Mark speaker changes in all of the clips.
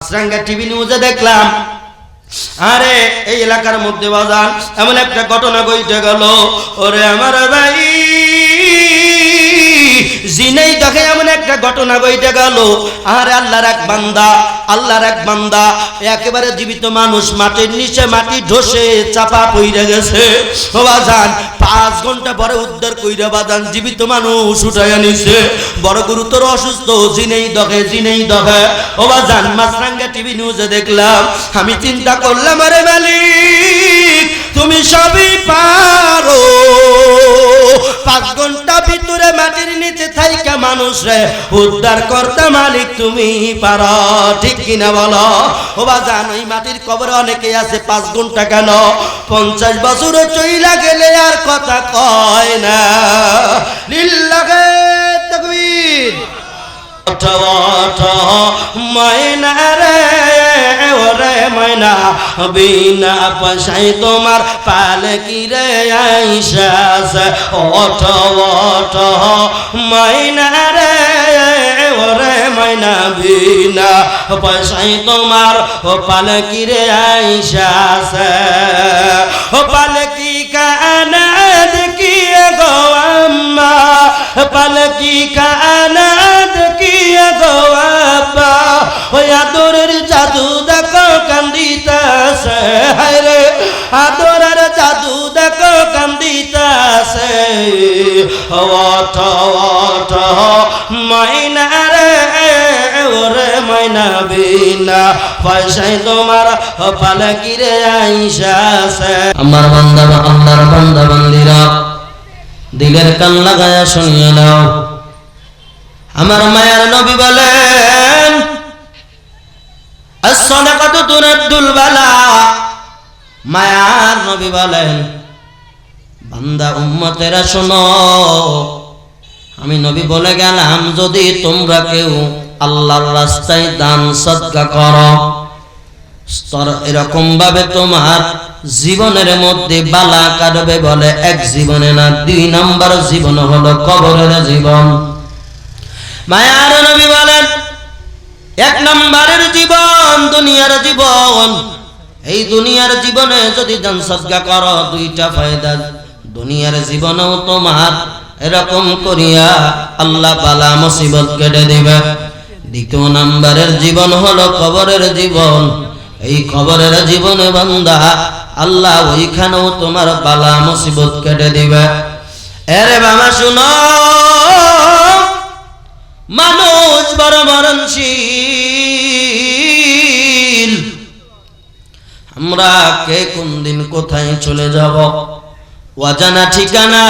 Speaker 1: মাছরাঙ্গা TV নিউজে দেখলাম, আরে এই এলাকার মধ্যে বাজান এমন একটা ঘটনা ঘটে গেল। ওরে আমার ভাই, জিনেই দেখে এমন একটা ঘটনা ঘটে গেল। আরে আল্লাহর এক বান্দা একেবারে জীবিত মানুষ, মাটির নিচে মাটি ধসে চাপা পড়ে গেছে। ও বাজান 5 ঘন্টা পরে উদ্ধার কইরা বাজান জীবিত মানুষ উঠাইয়া নিছে। বড় গুরুতর অসুস্থ, জিনেই দেখে। ও বাজান মাছরাঙ্গা টিভি নিউজে দেখলাম। আমি চিন্তা করলাম, আরে মালিক তুমি সবই পারো। 5 ঘন্টা ভিতরে মাটির নিচে থাইকা মানুষরে উদ্ধার করতে মালিক তুমি পারো, ঠিক কিনা বলো? ও বাজান ওই মাটির কবরে অনেকে আছে 5 ঘন্টা কেন 50 বছরও চইলা গেলে আর কথা কয় না। লিল্লাহে তাকবীর। ময়না রে ওরে ময়না, বিনা পয়সায় তোমার পালকি রে আইসাছে। ওঠ ময়না রে ওরে ময়না, বিনা পয়সায় তোমার পালকি রে আইসাছে। ও পালকি কানা দেখিয়ে গো আম্মা, পালকি কানা দেখিয়ে গো আব্বা, ওই আদরের জাদু দেখো কান্দিতাছে। হায় রে আদরের জাদু দেখো কান্দিতাছে। ওঠ ময়না রে ওরে ময়না, বিনা পয়সায় তোমার পালকি রে আইসাছে। আমার বান্দা, আল্লাহর বান্দা বান্দিরা দিলের কান লাগায়া শুনিয়ে নাও। আমার মায়ার নবী বলেন, as-sadaqatu turaddul bala। মায়ার নবী বলেন, বান্দা উম্মতেরা শোনো, আমি নবী বলে গেলাম যদি তোমরা কেউ আল্লাহর রাস্তায় দান সদকা করো, এরকম ভাবে তোমার জীবনের মধ্যে বালা কাটবে। বলে 1 জীবনে না, 2 নাম্বার জীবন হলো কবরের জীবন। মায়ার নবী বলেন 1 নাম্বারের জীবন দুনিয়ার জীবন। এই দুনিয়ার জীবনে যদি দান সদকা করো 2টা ফায়দা। দুনিয়ার জীবনেও তোমার এরকম করিয়া আল্লাহ বালা মুসিবত কেটে দিবে। 2 নাম্বারের জীবন হলো কবরের জীবন। এই কবরের জীবনে বান্দা আল্লাহ ওইখানেও তোমার বালা মুসিবত কেটে দিবে। আরে বাবা শুনো, মানুষ বড় মরণশীল। আমরা কে কোন দিন কোথায় চলে যাব অজানা ঠিকানা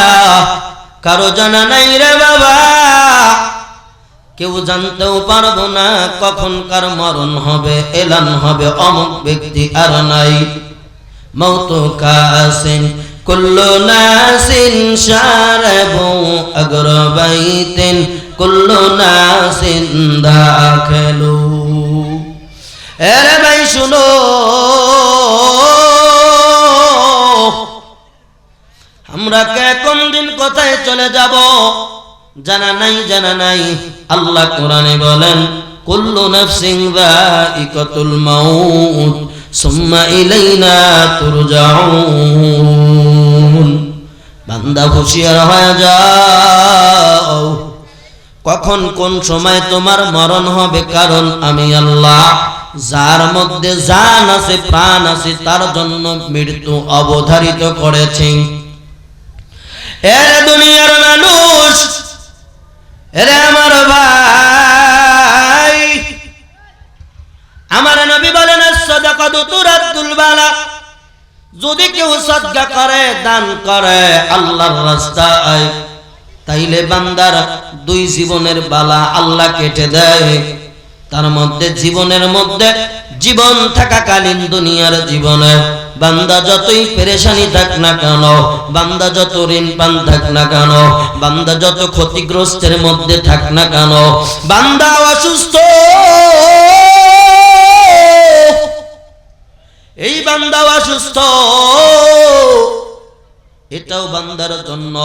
Speaker 1: কারো জানা নাই রে বাবা। কেউ জানতেও পারবো না কখন কার মরণ হবে, এলান হবে অমুক ব্যক্তি আর নাই। মৌত কাসিন কুল্লু নাসিন শারাবু আগরবাইতিন কুল্লু নাসিন দাখিলু। আরে ভাই শুনো, আমরা কে কোন দিন কোথায় চলে যাব জানা নাই। আল্লাহ কোরআনে বলেন, কুল্লু নাফসিন যায়িকাতুল মাউত সুম্মা ইলাইনা তুরজাউন। বান্দা হুঁশিয়ার হয়ে যাও, কখন কোন সময় তোমার মরণ হবে। কারণ আমি আল্লাহ যার মধ্যে জান আছে প্রাণ আছে তার জন্য মৃত্যু অবধারিত করেছি। এর দুনিয়ার মানুষ, এরে আমার ভাই, আমার নবী বলেন as-sadaqatu turaddul bala। যদি কেউ সদকা করে, দান করে আল্লাহর রাস্তায়, তাইলে বান্দার 2 জীবনের বালা আল্লাহ কেটে দেয়। তার মধ্যে জীবনের মধ্যে জীবন থাকাকালীন দুনিয়ার জীবনে বান্দা যতই পেরেশানি থাক না কেন, বান্দা যত ঋণ পান থাক না কেন, বান্দা যত ক্ষতিগ্রস্তের মধ্যে থাক না কেন, বান্দা অসুস্থ, এই বান্দা অসুস্থ, এটাও বান্দার জন্য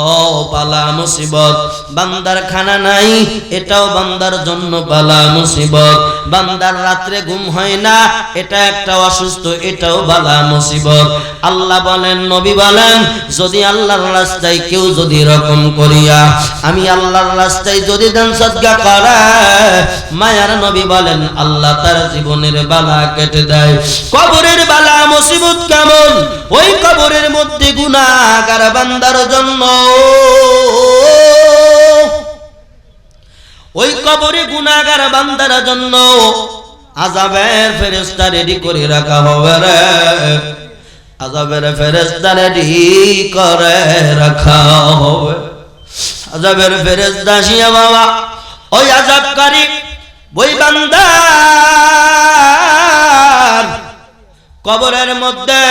Speaker 1: বালা মুসিবত। বান্দার খানা নাই, এটাও বান্দার জন্য বালা মুসিবত। বান্দার রাত্রে ঘুম হয় না, এটা একটা অসুস্থ, এটাও বালা মুসিবত। আল্লাহ বলেন, নবী বলেন, যদি আল্লাহর রাস্তায় কেউ যদি এরকম করিয়া আমি আল্লাহর রাস্তায় যদি দান সদকা করে, মায়ার নবী বলেন আল্লাহ তার জীবনের বালা কেটে দেয়। কবরের বালা মুসিবত কেমন? ওই কবরের মধ্যে গুনাহগার বান্দার জন্য, ওই কবরে গুনাহগার বান্দার জন্য আযাবের ফেরেশতা রেডি করে রাখা হবে রে। আযাবের ফেরেশতা রেডি করে রাখা হবে। আযাবের ফেরেশতা আসিয়া বাবা ওই আযাবকারী ওই বান্দার কবরের মধ্যে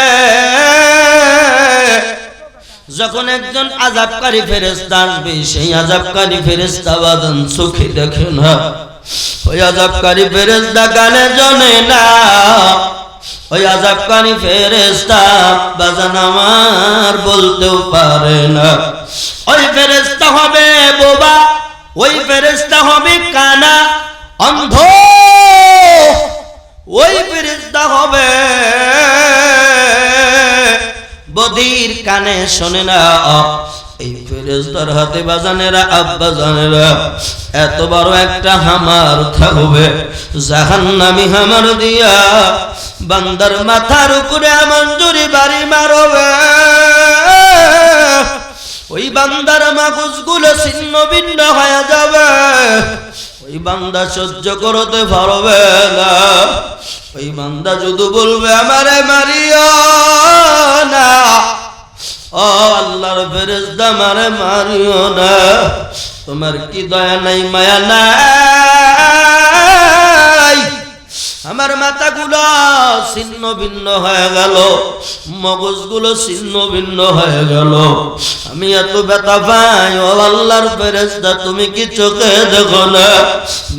Speaker 1: যখন একজন আযাবকারী ফেরেশতা আসবে, সেই আযাবকারী ফেরেশতা বাদন চোখে দেখে না, ওই আযাবকারী ফেরেশতা কানে জানে না, ওই আযাবকারী ফেরেশতা বাজান আমার বলতেও পারে না। ওই ফেরেশতা হবে বোবা, ওই ফেরেশতা হবে কানা অন্ধ, ওই ফেরেশতা হবে বধির, কানে শোনে না। এই ফেরেশতার হাতে বাজানেরা আব্বা জানেরা এত বড় একটা হামার থাকবে, জাহান্নামী হামার দিয়া বান্দার মাথার উপরে এমন জোরে বাড়ি মারবে, ওই বান্দার মাগজগুলো ছিন্ন ভিন্ন হয়ে যাবে, ওই বান্দা সহ্য করতে পারবে না। ওই বান্দা শুধু বলবে আমারে মারিও না, ও আল্লাহর ফেরেশতা আমারে মারিও না, তোমার কি দয়া নাই মায়া নাই? আমার মাথাগুলো ছিন্ন ভিন্ন হয়ে গেল, মগজগুলো ছিন্ন ভিন্ন হয়ে গেল, আমি এত ব্যথা পাই। ও আল্লাহর ফেরেশতা তুমি কি চোখে দেখো না?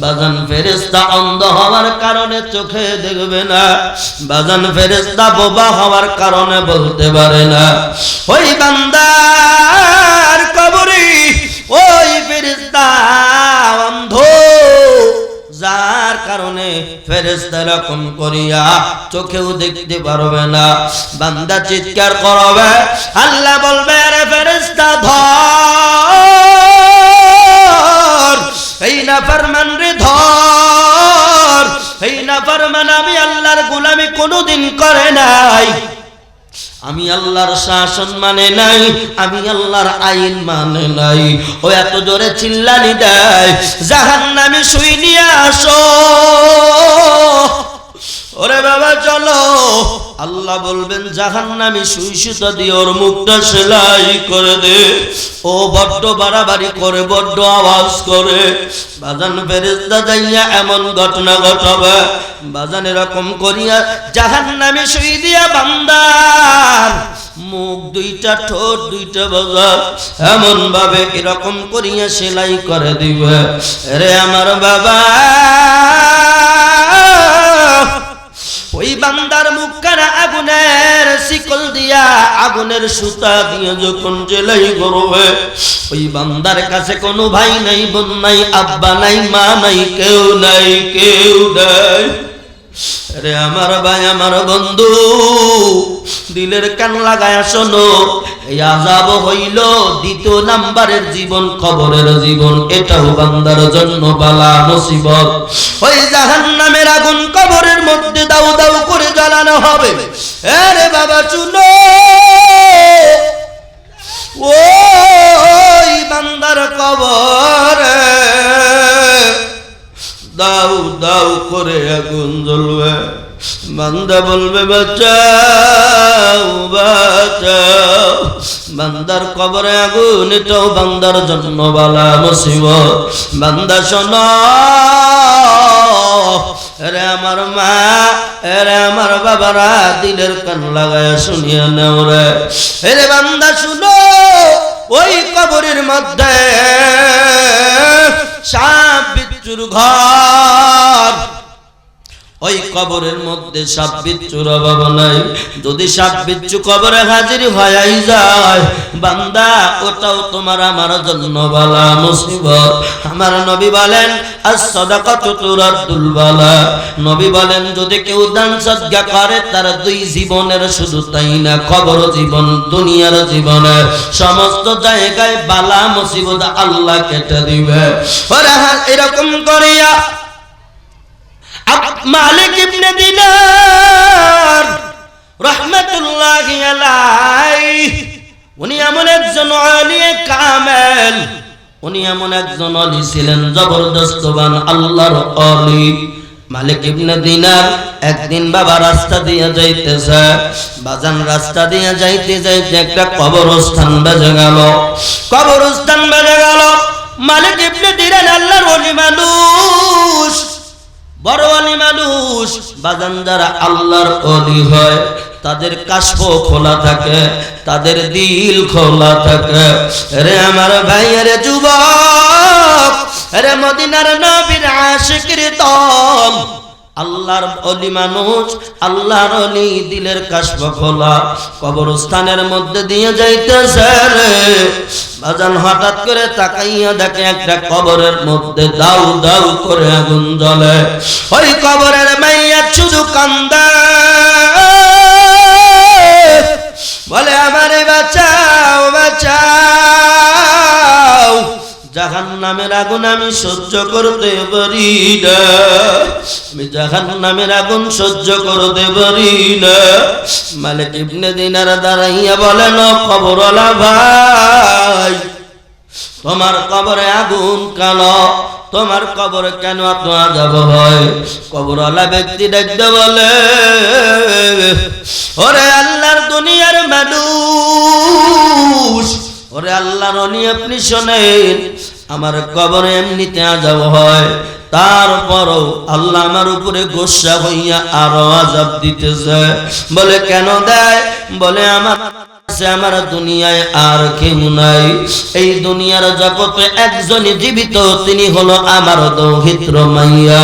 Speaker 1: বাজান ফেরেশতা অন্ধ হওয়ার কারণে চোখে দেখবে না, বাজান ফেরেশতা বোবা হওয়ার কারণে বলতে পারে না। ওই বান্দার কবরে ওই ফেরেশতা অন্ধ, যার কারণে ফেরেশতা এরকম করিয়া চোখেও দেখতে পারবে না। বান্দা চিৎকার করবে, আল্লাহ বলবে আরে ফেরেশতা ধর, এই নাফরমান রে ধর, এই নাফরমান আমি আল্লাহর গোলামি কোনোদিন করে নাই, আমি আল্লাহর শাসন মানে নাই, আমি আল্লাহর আইন মানে নাই। ও এত জোরে চিল্লানি দেয়, জাহান্নামী সুই নিয়ে আসো, ওরে বাবা চলো। আল্লাহ বলবেন জাহান্নামী সুই সুতা দিয়ে ওর মুখটা সেলাই করে দে, ও বড্ড বাড়াবাড়ি করে, বড্ড আওয়াজ করে। বাজান ফেরেশতা যাইয়া এমন ঘটনা ঘটাবে, বাজান এরকম করিয়া জাহান্নামী সুই দিয়া বান্দার মুখ দুইটা, ঠোঁট দুইটা, বাজার এমন ভাবে এরকম করিয়া সেলাই করে দিবে। রে আমার বাবা, ওই বান্দার মুখখানা আগুনের শিকল দিয়া, আগুনের সুতা দিয়ে যখন সেলাই করবে, ওই বান্দার কাছে কোনো ভাই নাই, বোন নাই, আব্বা নাই, মা নাই, কেউ নাই, কেউ নাই। রে আমার ভাই, আমার বন্ধু, দিলের কান লাগায়া শোনো, এই আযাব হইল দ্বিতীয় নাম্বারের জীবন, কবরের জীবন। এটাও বান্দার জন্য বালা মুসিবত। ওই জাহান্নামের আগুন কবরের মধ্যে দাউ দাউ করে জ্বালানো হবে। আরে বাবা শুনো, ওই বান্দার কবরে দাউ দাউ করে আগুন জ্বলবে। বান্দা বলবে বাঁচাও বাঁচাও, বান্দার কবরে আগুন, এটাও বান্দার জন্য বালা মুসিবত। বান্দা শোনো, রে আমার মা, রে আমার বাবারা, দিলের কান লাগায়া শুনিয়া নেও রে। রে বান্দা শুনো, ওই কবরের মধ্যে সাপ বিচ্ছুর ঘর, ওই কবরের মধ্যে সাপ বিচ্ছুর অভাব নাই। যদি সাপ বিচ্ছু কবরে হাজির হয়ে যায় বান্দা, ওটাও তোমার আমার জন্য বালা মুসিবত। আমার নবী বলেন আস-সাদাকাতু তুরাদ্দুল বালা। নবী বলেন যদি কেউ দান সদকা করে তার দুই জীবনের, শুধু তাই না কবর জীবন, দুনিয়ার জীবনে সমস্ত জায়গায় বালা মুসিবত আল্লাহ কেটে দিবে। ওরা এরকম করিয়া মালিক ইবনে দিনার রাহমাতুল্লাহি আলাইহি, উনি এমন একজন আলিয়ে কামেল, উনি এমন একজন আলী ছিলেন জবরদস্তবান আল্লাহর আলী। মালিক ইবনে দিনার একদিন বাবা রাস্তা দিয়ে যাইতেছে, বাজান রাস্তা দিয়ে যাইতে যাইতে একটা কবরস্থান বেজে গেল। কবরস্থান বেজে গেল। মালিক ইবনে দিনার আল্লাহর ওলি মানুষ, বড় ওলি মানুষ। বাজান যারা আল্লাহর ওলি হয় তাদের কাশফ খোলা থাকে, তাদের দিল খোলা থাকে। রে আমার ভাই, রে যুবক, রে মদিনার নবীর আশিকের দল, আল্লাহর ওলি মানুষ, আল্লাহর ওলি, দিলের কাশফ খোলা। কবরস্থানের মধ্যে দিয়ে যাইতেছে রে বাজান, হঠাৎ করে তাকাইয়া দেখে একটা কবরের মধ্যে দাউ দাউ করে আগুন জ্বলে। ওই কবরের মাইয়া শুধু কান্দে, বলে আমারে বাঁচাও বাঁচাও, জাহান্নামের আগুন আমি সহ্য করতে পারি না, আমি জাহান্নামের আগুন সহ্য করতে পারি না। মালিক ইবনে দিনার দাঁড়াইয়া বলেন ও কবরওয়ালা ভাই, তোমার কবরে আগুন কেন? তোমার কবরে কেন এত আযাব হয়? কবরওয়ালা ব্যক্তি দেখতে বলে ওরে আল্লাহর দুনিয়ার মানুষ, ওরে আল্লাহর ওলি, আপনি শোনেন, আমার কবরে এমনিতে আযাব হয়, তারপরও আল্লাহ আমার উপরে গোসা হইয়া আরো আযাব দিতেছে। বলে কেন দেয়? বলে আমার দুনিয়ায় আর কেউ নাই, এই দুনিয়ার জগতে একজনই জীবিত, তিনি হলো আমার দৌহিত্র মাইয়া।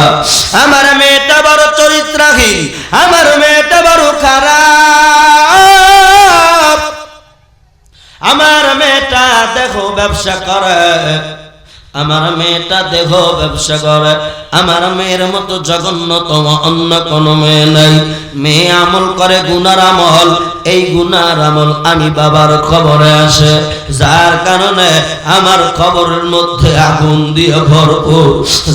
Speaker 1: আমার মেয়েটা বড় চরিত্রহীন, আমার মেয়েটা বড় খারাপ, আমার মেয়েটা দেখো ব্যবসা করে, আমার মেয়েটা দেখো ব্যবসা করে, আমার মেয়ের মতো জঘন্যতম অন্য কোনো মেয়ে নাই। মেয়ে আমল করে গুনার আমল, এই গুনার আমল আমি বাবার খবরে আসে, যার কারণে আমার খবরের মধ্যে আগুন দিয়ে ভরপুর।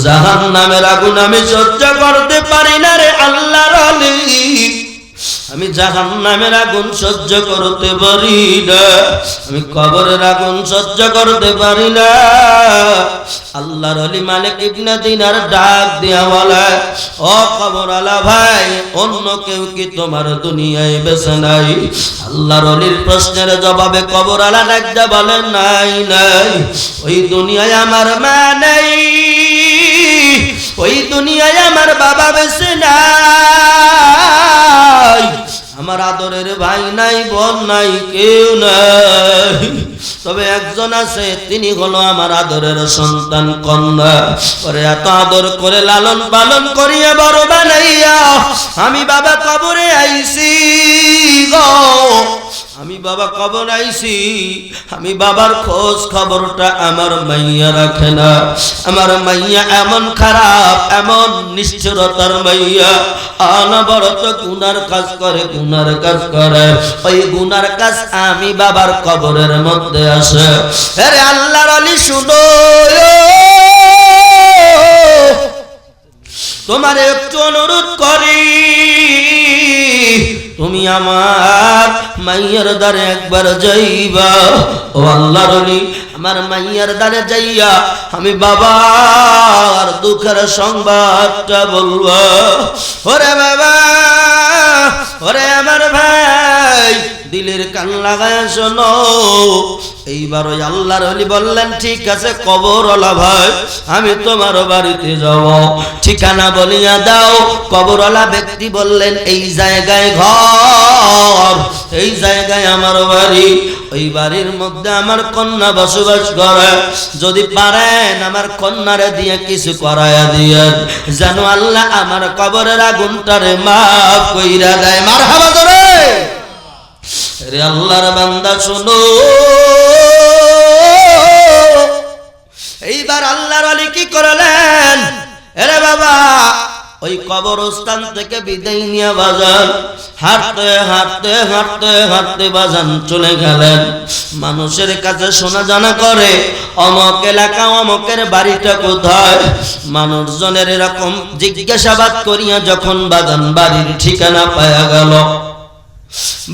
Speaker 1: জাহান্নামের আগুন আমি সহ্য করতে পারি না রে আল্লাহর ওলি, আমি জাহান্নামের আগুন সহ্য করতে পারি না, আমি কবরের আগুন সহ্য করতে পারি না। আল্লাহর ওলি মালিক ইবনে দিনার ডাক দিয়া বলে ও কবরওয়ালা ভাই, অন্য কেউ কি তোমার দুনিয়ায় বেঁচে নাই? আল্লাহর ওলির প্রশ্নের জবাবে কবরওয়ালা ডাক দিয়া বলে নাই নাই, ওই দুনিয়ায় আমার মা নাই, ওই দুনিয়ায় আমার বাবা বেঁচে নাই, আমার আদরের ভাই নাই, বোন নাই, কেউ নাই, তবে একজন আছে, তিনি হলো আমার আদরের সন্তান কন্যা। ওরে এত আদর করে লালন পালন করিয়া বড় বানাইয়া আমি বাবা কবরে আইছি গো, আমি বাবা কবর আইছি, আমি বাবার খোঁজ খবরটা আমার মাইয়া রাখে না। আমার মাইয়া এমন খারাপ, এমন নিষ্ঠুরতার মাইয়া, অনবরত গুনার কাজ করে, গুনার কাজ করে, ওই গুনার কাজ আমি বাবার কবরের মধ্যে আসে। আরে আল্লাহর ওলি শুনো, তোমার একটু অনুরোধ করি, তুমি আমার মাইয়ার দ্বারে একবার যাইবা। ও আল্লাহর ওলি, আমার মাইয়ার দ্বারে যাইয়া আমি বাবার দুঃখের সংবাদটা বলবো। ওরে বাবা, ওরে আমার ভাই, দিলের কান লাগায় শোনো। এইবার ওই আল্লাহর ওলি বললেন ঠিক আছে কবরওয়ালা ভাই, আমি তোমার বাড়িতে যাব, ঠিকানা বলিয়া দাও। কবরওয়ালা ব্যক্তি বললেন এই জায়গায় ঘর, এই জায়গায় আমার বাড়ি। ওই বাড়ির মধ্যে আমার কন্যা বসবাস করে, যদি পারেন আমার কন্যারে দিয়ে কিছু করায়া দিয়েন, যেন আল্লাহ আমার কবরের আগুনটারে মাফ কইরা দেয়। মারহাবা জোরে। রে আল্লাহর বান্দা শোনো, এইবার আল্লাহর ওলি কি করলেন? আরে বাবা, ওই কবরস্থান থেকে বিদায় নিয়ে বাজান হাঁটতে হাঁটতে হাঁটতে হাঁটতে বাজান চলে গেলেন। মানুষের কাছে শোনা জানা করে অমক এলাকা অমকের বাড়িটা কোথায়। মানুষজনের এরকম জিজ্ঞাসাবাদ করিয়া যখন বাজান বাড়ির ঠিকানা পাওয়া গেল,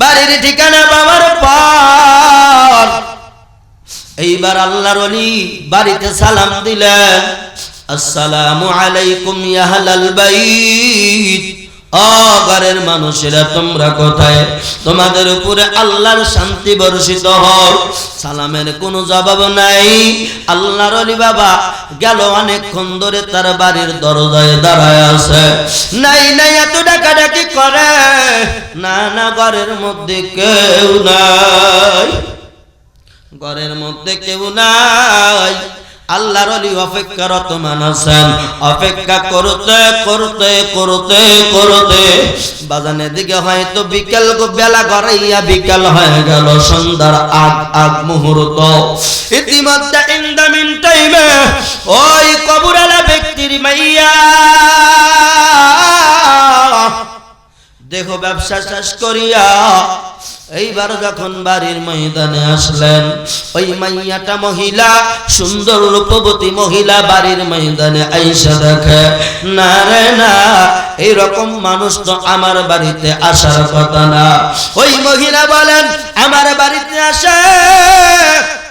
Speaker 1: বাড়ির ঠিকানা পাওয়ার পর এইবার আল্লাহর ওলি বাড়িতে সালাম দিলেন, আসসালামু আলাইকুম ইয়া আহলাল বাইত। ও ঘরের মানুষেরা তোমরা কোথায়? তোমাদের উপরে আল্লাহর শান্তি বর্ষিত হোক। সালামের কোনো জবাব নাই। আল্লাহর ওলি বাবা গেল অনেকক্ষণ ধরে তার বাড়ির দরজায় দাঁড়ায় আছে। নাই নাই এত ডাকাডাকি করে, না না ঘরের মধ্যে কেউ নাই, ঘরের মধ্যে কেউ নাই। আল্লাহর ওলি অপেক্ষারত মানুষেন, অপেক্ষা করতে করতে করতে করতে বাজানের দিকে হয়তো বিকেল বেলা গড়াইয়া বিকাল হয়ে গেল, সন্ধ্যার আগ মুহূর্ত। ইতিমধ্যে ইন দ্য মিন টাইমে ওই কবরওয়ালা ব্যক্তির মাইয়া দেহ ব্যবসা শেষ করিয়া এইবার যখন বাড়ির ময়দানে আসলেন, ওই মাইয়াটা মহিলা, সুন্দর রূপবতী মহিলা বাড়ির ময়দানে আইসা দেখে, না রে না, এইরকম মানুষ তো আমার বাড়িতে আসার কথা না। ওই মহিলা বলেন, আমার বাড়িতে আসে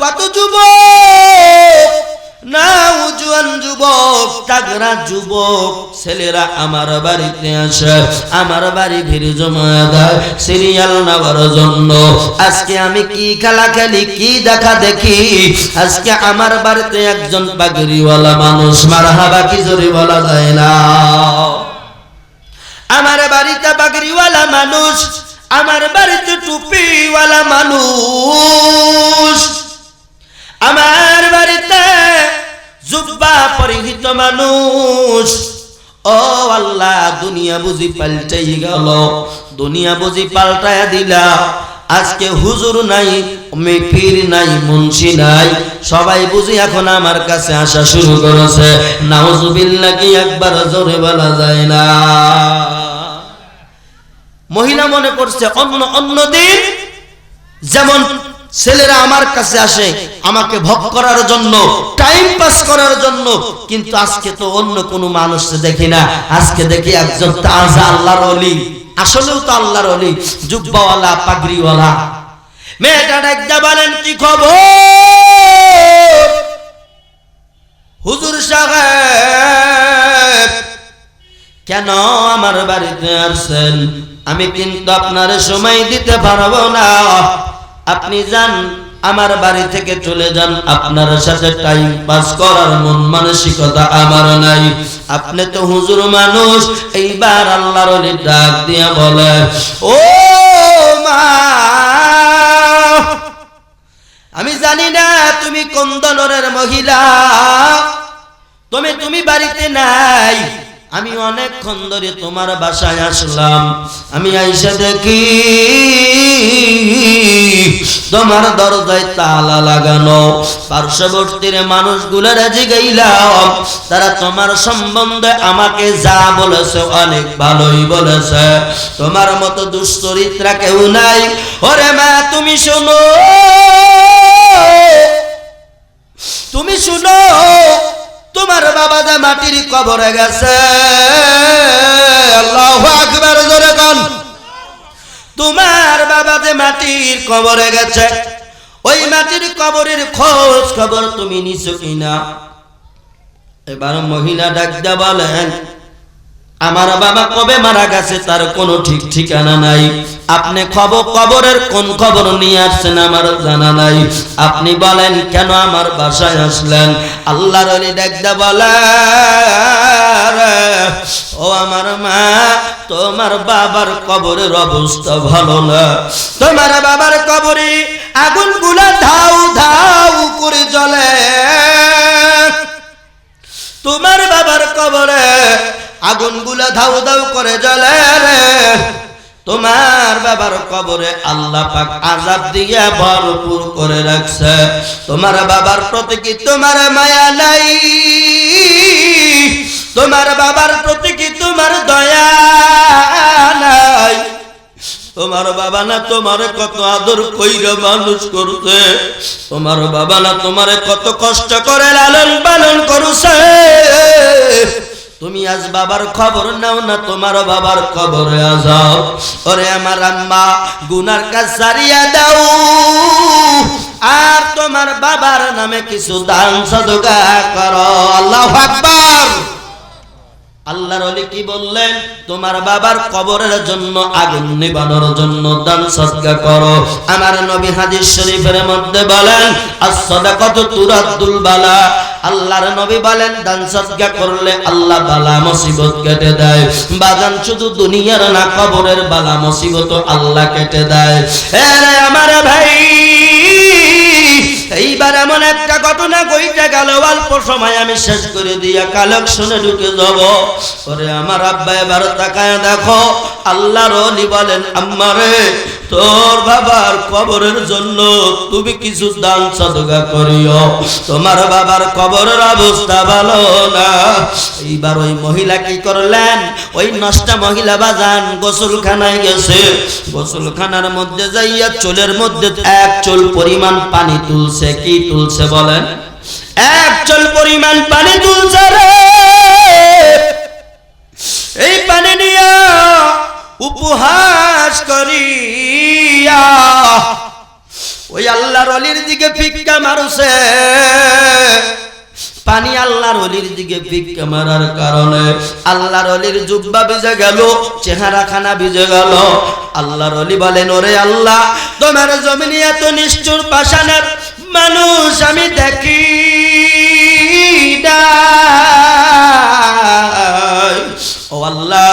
Speaker 1: কত যুবক, না উজুয়ান যুবক, তাগড়া যুবক ছেলেরা আমার বাড়িতে আসে, আমার বাড়ি ভিড় জমা দেয় সিরিয়াল নেওয়ার জন্য। আজকে আমি কি খেলা খেলি, কি দেখা দেখি, আজকে আমার বাড়িতে একজন পাগড়িওয়ালা মানুষ, মারহাবা কি জোরে বলা যায় না। আমার বাড়িতে পাগড়িওয়ালা মানুষ, আমার বাড়িতে টুপিওয়ালা মানুষ, আমার বাড়িতে জুব্বা পরিহিত মানুষ। ও আল্লাহ, দুনিয়া বুঝি পাল্টাই গেল, দুনিয়া বুঝি পাল্টায়া দিলা। আজকে হুজুর নাই, পীর নাই, মুন্সি নাই, সবাই বুঝি এখন আমার কাছে আসা শুরু করেছে। নাউজুবিল্লাহ, কি একবার জোরে বলা যায় না। মহিলা মনে করছে অন্য দিন যেমন ছেলেরা আমার কাছে আসে আমাকে ভোগ করার জন্য, টাইম পাস করার জন্য, কিন্তু আজকে তো অন্য কোনো মানুষ দেখি না, আজকে দেখি একজন তাজা আল্লাহর ওলি, আসলেও তো আল্লাহর ওলি, জুব্বাওয়ালা পাগড়িওয়ালা। মেয়েটা ডাকতে বলেন, কি খবর হুজুর সাহেব, কেন আমার বাড়িতে আসছেন? আমি কিন্তু আপনার সময় দিতে পারবো না, আপনি যান, আমার বাড়ি থেকে চলে যান, আপনার সাথে টাইম পাস করার মন মানসিকতা আমার নাই। আপনি তো হুজুর মানুষ। এইবার আল্লাহর ওলি ডাক দিয়া বলে, ও মা, আমি জানি না তুমি কোন দলের মহিলা, তুমি বাড়িতে নাই। আমি অনেকক্ষণ ধরে তোমার বাসায় আসলাম, আমি আইসা দেখি তোমার দরজায় তালা লাগানো। পার্শ্ববর্তীর মানুষগুলোর জিগাইলাম, তারা তোমার সম্বন্ধে আমাকে যা বলেছে অনেক ভালোই বলেছে, তোমার মতো দুশ্চরিত্রা কেউ নাই। ওরে মা, তুমি শোনো, তুমি শুনো, তোমার বাবা যে মাটির কবরে গেছে, আল্লাহু আকবার জোরে কোন, তোমার বাবা যে মাটির কবরে গেছে, ওই মাটির কবরের খোঁজ খবর তুমি নিছো কিনা? এবার মহিলা ডাকতে বলেন, আমার বাবা কবে মারা গেছে তার কোনো ঠিক ঠিকানা নাই। আপনি কবরের কোন খবর নিয়ে আসছেন আমার জানা নাই। আপনি বলেন কেন আমার বাসায় আসলেন? আল্লাহর ওলি ডাকতে বলে, ও আমার মা, তোমার বাবার কবরের অবস্থা ভালো না। তোমার বাবার কবরে আগুনগুলা ধাউ ধাউ করে জ্বলে। তোমার বাবার কবরে আগুনগুলা ধাউ ধাউ করে জ্বলে রে। তোমার বাবার কবরে আল্লাহ পাক আযাব দিয়ে ভরপুর করে রাখছে। তোমার বাবার প্রতি কি তোমার মায়া নাই? তোমার বাবার প্রতি কি তোমার দয়া নাই? তোমার বাবা না তোমারে কত আদর কইরা মানুষ করছে। তোমার বাবা না তোমারে কত কষ্ট করে লালন পালন করছে। তুমি আজ বাবার খবর নাও না, তোমার বাবার কবরে যাও। ওরে আমার আম্মা, গুনার কাজ ছাড়িয়া দাও আর তোমার বাবার নামে কিছু দান সদকা করো। আল্লাহু আকবার। আল্লাহর ওলি কি বললেন? তোমার বাবার কবরের জন্য আগুন নিবানোর জন্য দান সদকা করো। আমার নবী হাদিস শরীফের মধ্যে বলেন, as-সাদাকাতু তুরাদ্দুল বালা। আল্লাহর নবী বলেন, দান সদকা করলে আল্লাহ বালা মুসিবত কেটে দেয়। বাজান শুধু দুনিয়ার না, কবরের বালা মুসিবত আল্লাহ কেটে দেয়। আরে আমার ভাই, এইবার এমন একটা ঘটনা কইতে গেল, অল্প সময় আমি শেষ করে দিয়া কালেকশনে ঢুকে যাব। ওরে আমার আব্বা, এবার তাকায় দেখো। আল্লাহর ওলি বলেন, আম্মারে, তোর বাবার কবরের জন্য তুমি কিছু দান সদকা করিও। তোমার বাবার কবরের অবস্থা ভালো না। এইবার ওই মহিলা কি করলেন? ওই নষ্টা মহিলা বাজান গোসলখানায় গেছে। গোসলখানার মধ্যে যাইয়া চুলের মধ্যে এক চুল পরিমাণ পানি তুলছে। কি তুলছে বলেন? এক চুল পরিমাণ পানি তুলছে রে। এই পানি নিয়ে উপহাস করিয়া ওই আল্লাহর ওলির দিকে ভিক্ষা মারছে। পানি আল্লাহর ওলির দিকে ভিক্ষা মারার কারণে আল্লাহর ওলির জুব্বা ভিজে গেল, চেহারাখানা ভিজে গেল। আল্লাহর ওলি বলেন, ওরে আল্লাহ, তোমার জমিনে এত নিষ্ঠুর পাষাণের মানুষ আমি দেখি না। ও আল্লাহ,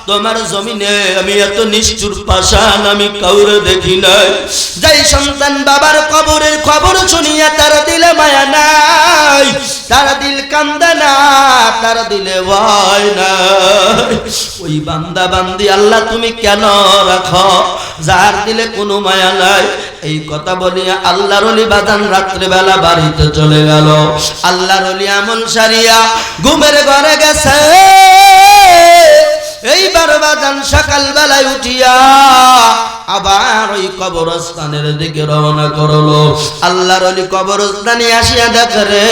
Speaker 1: তোমার জমিনে আমি এত নিষ্ঠুর পাষাণ আমি কাউরে দেখি নাই। যাই সন্তান বাবার কবরের খবর শুনিয়া তার দিলে মায়া নাই, তার দিল কান্দে না, তার দিলে ভয় নাই। ওই বান্দা বান্দি আল্লাহ তুমি কেন রাখো যার দিলে কোনো মায়া নাই? এই কথা বলিয়া আল্লাহর ওলি বাদান রাত্রিবেলা বাড়িতে চলে গেল। আল্লাহর ওলি আমল সারিয়া ঘুমের ঘরে গেছে। এইবার বাদান সকাল বেলায় উঠিয়া আবার ওই কবরস্থানের দিকে রওনা করলো। আল্লাহর ওলি কবরস্থানে আসিয়া দেখে রে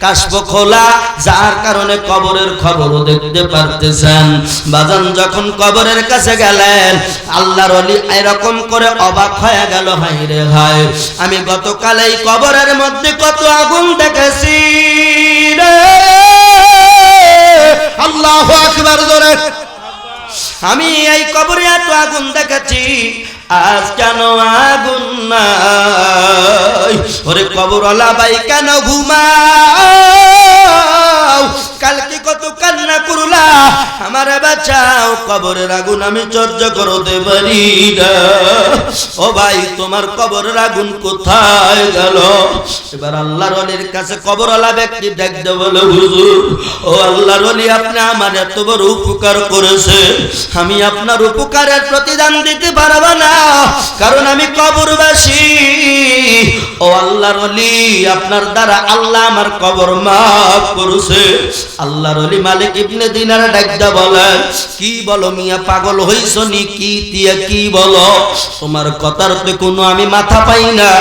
Speaker 1: কাশপ খোলা, যার কারণে কবরের খবরও দেখতে পারতেছেন। বাজান যখন কবরের কাছে গেলেন, আল্লাহর ওলি এরকম করে অবাক হয়ে গেল, হাই রে হাই, আমি গতকাল এই কবরের মধ্যে কত আগুন দেখেছি রে। আল্লাহু আকবার জোরে। আমি এই কবরে এত আগুন দেখেছি, আজ কেন আগুন নাই? ওরে কবরওয়ালা ভাই কেন ঘুমাও? কালকে কত কান্না করলা, আমারে বাঁচাও, কবরের আগুন আমি সহ্য করতে পারি না। ও ভাই, তোমার কবরের আগুন কোথায় গেল? এবার আল্লাহর ওলির কাছে কবরওয়ালা ব্যক্তি ডাকতে বলে, হুজুর, ও আল্লাহর ওলি, আপনি আমার এত বড় উপকার করেছে, আমি আপনার উপকারের প্রতিদান দিতে পারবো না, কারণ আমি কবরবাসী। ও আল্লাহর ওলি, আপনার দ্বারা আল্লাহ আমার কবর মাফ করেছে। আল্লাহর ওলি মালিক ইবনে দিনার ডাকতে বলেন, কি বলো মিয়া, পাগল হইছো নি? কি দিয়ে কি বলো? তোমার কথার তো কোনো আমি মাথা পাই না।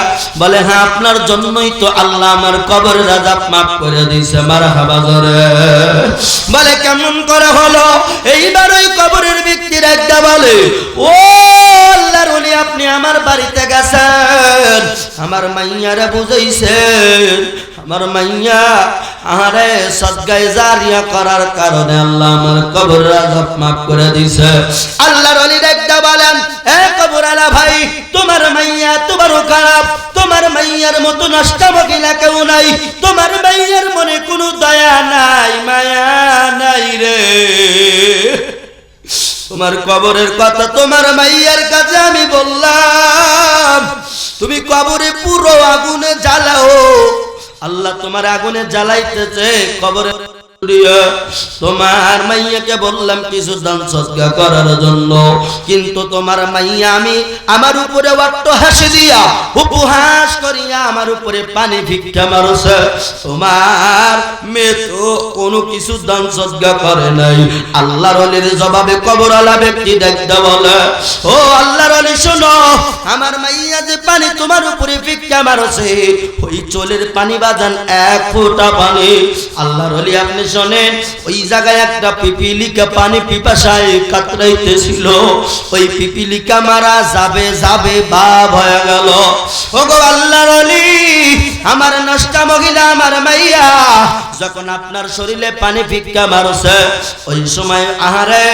Speaker 1: বলে, হ্যাঁ, আপনার জন্যই তো আল্লাহ আমার কবরের আযাব মাফ করে দিয়েছে। মারহাবা জোরে। বলে, কেমন করে হলো? এইবার ওই কবরের ব্যক্তি ডাকতে বলে, ও আল্লাহর ওলি, আপনি আপনি আমার বাড়িতে গেছেন, আমার মাইয়ারে বুঝাইছেন, আমার মাইয়া আরে সদকায়ে জারিয়া করার কারণে আল্লাহ আমার কবরের আযাব মাফ করে দিয়েছে। আল্লাহর ওলি দেখতে বলেন, এ কবরওয়ালা ভাই, তোমার মাইয়া তোমারও খারাপ, তোমার মাইয়ার মতো নষ্ট মহিলা কেউ নাই, তোমার মাইয়ার মনে কোনো দয়া নাই, মায়া নাই রে। তোমার কবরের কথা তোমার মাইয়ার কাছে আমি বললাম, তুমি কবরে পুরো আগুনে জ্বালাও, আল্লাহ তোমার আগুনে জ্বালাইতেছে কবরে। তোমার মাইয়াকে বললাম কিছু দান সদকা করার জন্য, কিন্তু তোমার মাইয়া আমি আমার উপরে অট্ট হাসি দিয়া উপহাস করিয়া আমার উপরে পানি ভিক্ষা মারছে। তোমার মেয়ে তো কোনো কিছু দান সদকা করে নাই। আল্লাহর ওলির জবাবে কবরওয়ালা ব্যক্তি দেখতে বলে, ও আল্লাহর ওলি শোনো, আমার মাইয়া যে পানি তোমার উপরে ভিক্ষা মারছে, ওই চোলের পানি বাজান এক ফোঁটা পানি। আল্লাহর ওলি আপনি শোনেন, ওই জায়গায় একটা পিপিলিকা পানি পিপাসায় কাতরাইতেছিল, ওই পিপিলিকা মারা যাবে যাবে ভাব হয়ে গেল। ওগো আল্লাহর ওলি, আমার নষ্ট মহিলা আমার মাইয়া যখন আপনার শরীরে পানি ভিক্ষা মারছে, ওই সময় আহারে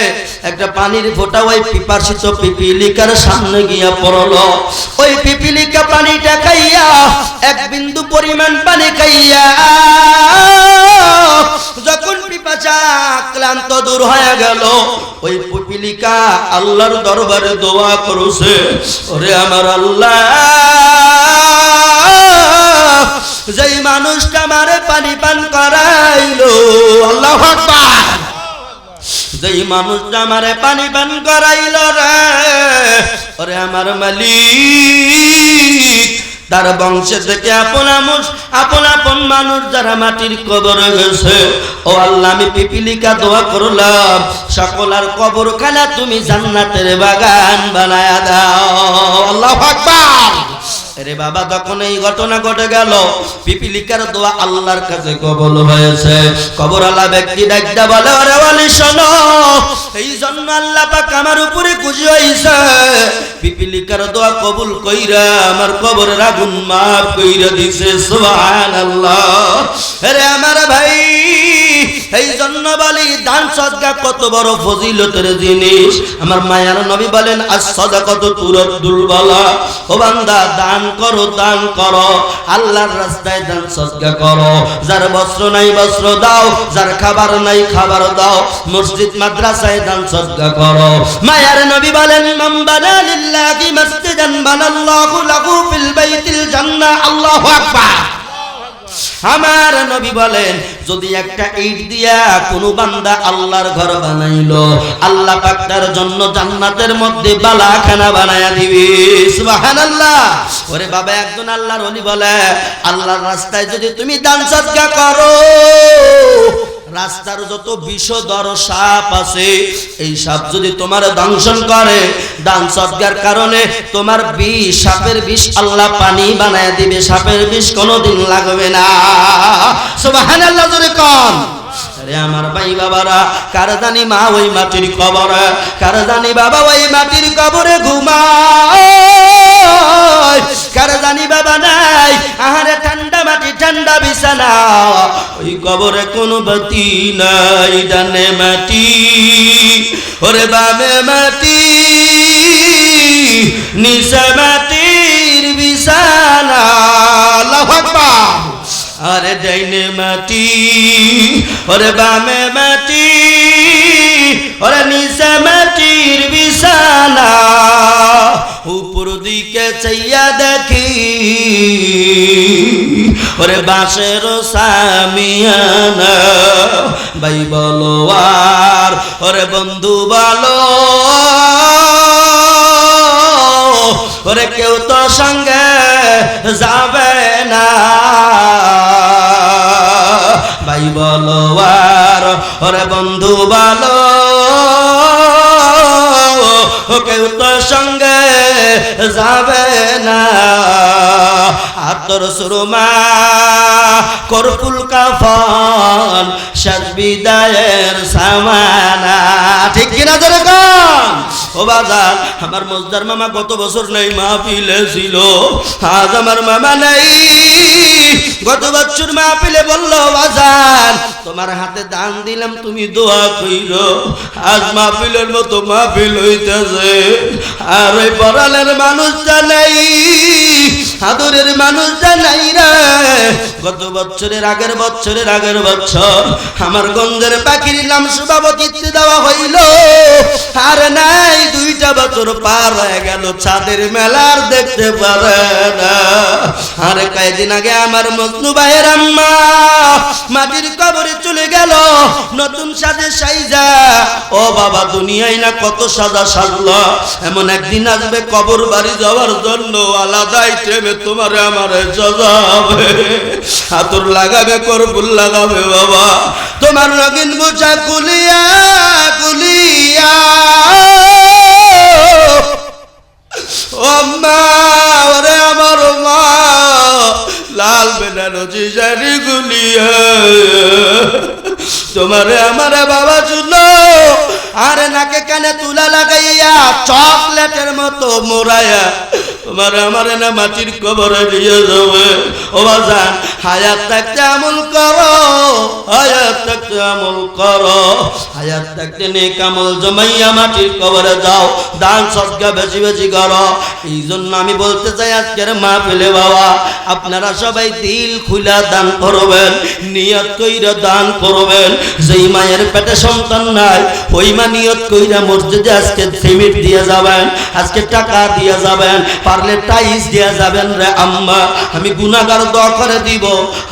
Speaker 1: একটা পানির ফোঁটা ওই পিপাসিত পিপিলিকার সামনে গিয়া পড়লো। ওই পিপিলিকা পানিটা খাইয়া, এক বিন্দু পরিমাণ পানি খাইয়া যখন পিপাসা ক্লান্ত দূর হয়ে গেল, ওই পিপিলিকা আল্লাহর দরবারে দোয়া করছে, ওরে আমার আল্লাহ, যেই মানুষটা আমারে পানি পান করাইলো, আল্লাহু আকবার, যেই মানুষটা আমারে পানি পান করাইলো রে, ওরে আমার মালিক, তার বংশে থেকে আপন আপন মানুষ যারা মাটির কবরে গেছে, ও আল্লাহ আমি পিপিলিকা দোয়া করলাম, সকলের কবরখানা তুমি জান্নাতের বাগান বানায়া দাও। আল্লাহু আকবার। আরে বাবা, তখন এই ঘটনা ঘটে গেল, পিপিলিকার দোয়া আল্লাহর কাছে কবুল হয়েছে। কবরওয়ালা ব্যক্তি ডাকতে বলে, ওরে ওলি শোনো, এই জন্য আল্লাহ পাক আমার উপরে খুশি হইছে, পিপিলিকার দোয়া কবুল কইরা আমার কবরের আগুন মাফ কইরা দিছে। সুবহানাল্লাহ। আরে আমার ভাই, এই জন্য বলি দান সদকা কত বড় ফজিলতের জিনিস। আমার মায়ার নবী বলেন, আস-সাদাকাতু তুরাদ্দুল বালা। ও বান্দা, দান করো, দান করো, আল্লাহর রাস্তায় দান সদকা করো। যার বস্ত্র নাই বস্ত্র দাও, যার খাবার নাই খাবার দাও, মসজিদ মাদ্রাসায় দান সদকা করো। মায়ার নবী বলেন, মান বানা লিল্লাহি মাসজিদান বানাল্লাহু লাহু ফিল বাইতিল জান্নাহ। আল্লাহু আকবার। আমার নবী বলেন, যদি একটা ইট দিয়া কোনো বান্দা আল্লাহর ঘর বানাইলো, আল্লাহ পাক তার জন্য জান্নাতের মধ্যে বালাখানা বানায়া দিবে। সুবহানাল্লাহ। ওরে বাবা, একজন আল্লাহর ওলি বলে, আল্লাহর রাস্তায় যদি তুমি দান সদকা করো, রাস্তার যত বিষধর সাপ আছে, এই সাপ যদি তোমার দংশন করে, দান সদকার কারণে তোমার বিষ, সাপের বিষ আল্লাহ পানি বানায় দিবে, সাপের বিষ কোনোদিন লাগবে না। সুবহানাল্লাহ জোরে কোন। আরে আমার ভাই বাবারা, কার জানি মা ওই মাটির কবরে, কার জানি বাবা ওই মাটির কবরে ঘুমায়, কার জানি বাবা নাই, আহারে ঠান্ডা মাটি ঠান্ডা বিছানা, ওই কবরে কোনো বাতি নাই, ডানে মাটি ওরে বামে মাটি, নিচে মাটির বিছানা। আল্লাহু আকবার। আরে ডাইনে মাটি ওরে বামে মাটি, ওরে নিচে মাটির বিছানা, উপর দিকে চাইয়া দেখি ওরে বাঁশের সামিয়ানা। ভাই বলো আর ওরে বন্ধু বলো, ওরে কেউ তো সঙ্গে যাবে না। ভাই বলো আর ওরে বন্ধু বলো, কেউ তো সঙ্গে যাবে না। আতর সুরমা করপুল কাফন, শেষ বিদায়ের সামানা। ঠিক কিনা জোরে কোন। ও বাজার আমার মজদার মামা গত বছর নেই মাহফিলে ছিল, আজ আমার মামা নেই। গত বছর মাহফিলে বললো বাজার তোমার হাতে দান দিলাম তুমি দোয়া কইরো, আজ মাহফিলের মতো মাহফিল হইতেছে আর ওই পরালের মানুষটা নেই, আদরের মানুষটা নাই রে। গত বছরের আগের বছর আমার গঞ্জের পাখির নাম সভাপতিত্বে দেওয়া হইল, আর নাই 2টা বছর পার হয়ে গেল, ছাদের মেলার দেখতে পারে না। আর কয়েকদিন আগে আমার মজনু ভাইয়ের আম্মা মাটির কবরে চলে গেল নতুন সাজে সাইজা। ও বাবা দুনিয়ায় না কত সাজা সাজলো, এমন একদিন আসবে কবর বাড়ি যাওয়ার জন্য আলাদা আইটেমে তোমারে আমারে সাজাবে, আতর লাগাবে, কর্পূর লাগাবে বাবা, তোমার রঙিন মোচা কুলিয়া কুলিয়া। ও মা ওরে আমার মা, লাল বেনারসি শাড়ি গুলিয়া তোমারে আমারে বাবা শুনো, আরে নাকে কানে তুলা লাগাইয়া চকলেটের মতো মোড়াইয়া তোমারে আমারে না মাটির কবরে দিয়ে যাবে। ও বাজান হায়াত থাকতে আমল করো, হায়াত থাকতে আমল করো, হায়াত থাকতে নেক আমল জমাইয়া মাটির কবরে যাও, দান সদকা বেশি বেশি করো। এই জন্য আমি বলতে চাই আজকের মাহফিলে বাবা আপনারা সবাই দিল খুলা দান করবেন, নিয়ত কইরা দান করবেন। যেই মায়ের পেটে সন্তান নাই ওই মা নিয়ত কইরা মসজিদে আজকে সিমেন্ট দিয়ে যাবেন, আজকে টাকা দিয়ে যাবেন, পারলে টাইস দিয়ে যাবেন। রে আম্মা আমি গুনাহগার দোয়া করে দিব,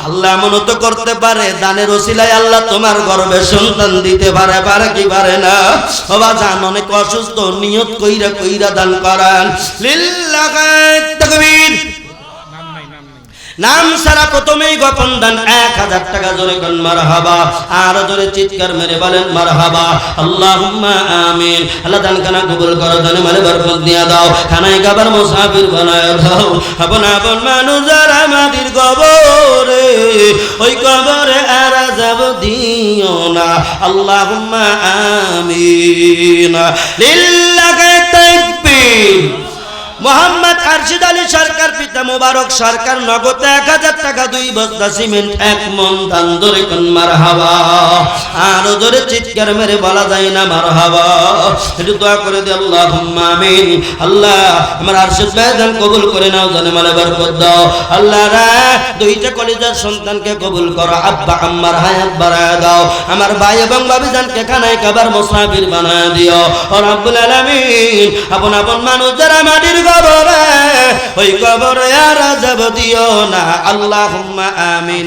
Speaker 1: আল্লাহ এমনও তো করতে পারে দানের ওসিলায় আল্লাহ তোমার গর্ভে সন্তান দিতে পারে, পারে কি পারে না? বাবা জান অনেক অসুস্থ, নিয়ত কইরা কইরা দান করেন। লিল্লাহি তাকবীর। নাম সারা প্রথমেই গোপন দান 1000 টাকা, জোরে কোন মারহাবা, আর জোরে চিৎকার মেরে বলেন মারহাবা। আল্লাহুম্মা আমিন। আল্লাহ দান খানা কবুল করো, দানে মালে বরকত দিয়া দাও, খানায় গাবার মুসাফির বানায় দাও। আপন আপন মানুষ যারা মাটির কবরে, ওই কবরে আর যাব দিও না। আল্লাহুম্মা আমিন। লিল্লাহি তাকবীর। মোহাম্মদ আরশিদ আলী সরকার পিতা মোবারক সরকার নগদ 1000 টাকা, 2 বস্তা সিমেন্ট, 1 মন দান, ধরে কোন মারহাবা, আর ধরে চিৎকার মেরে বলা যায় না মারহাবা। একটু দোয়া করে দে আল্লাহুম্মা আমিন। আল্লাহ আমার আরশিদ ভাই দান কবুল করে নাও, জানে মালে বরকত দাও। আল্লাহ রে 2টা কলিজার সন্তানকে কবুল করো, আব্বা আম্মার হায়াত বাড়ায় দাও, আমার ভাই এবং ভাবি জানকে খানায় কাবার মুসাফির বানায় দিও। ও রব্বুল আলামিন আপন আপন মানুষ যারা মাটির কবরে, ওই কবরে আর যাব দিও না। আল্লাহুম্মা আমিন।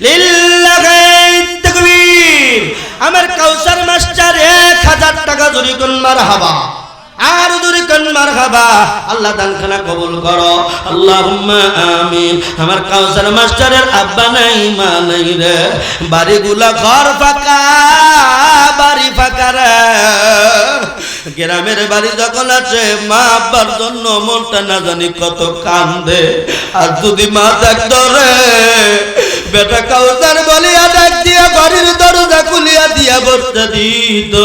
Speaker 1: লিল্লাহি তাকবীর। আমার কাউসার মাস্টার 1000 টাকা, জোরে কোন মারহাবা, আর জোরে কোন মারহাবা। আল্লাহ দান খানা কবুল করো, আল্লাহুম্মা আমিন। আমার কাউসার মাস্টারের আব্বা নাই মা নাই রে, বাড়িগুলা ঘর ফাঁকা, বাড়ি ফাঁকা রে। গ্রামের বাড়ি যখন আছে মা আব্বার জন্য মনটা না জানি কত কান্দে, আর যদি মা থাকতো রে বেটা কাউসার বলিয়া ডাক দিয়া বাড়ির দরজা খুলিয়া দিয়া বসতে দিত,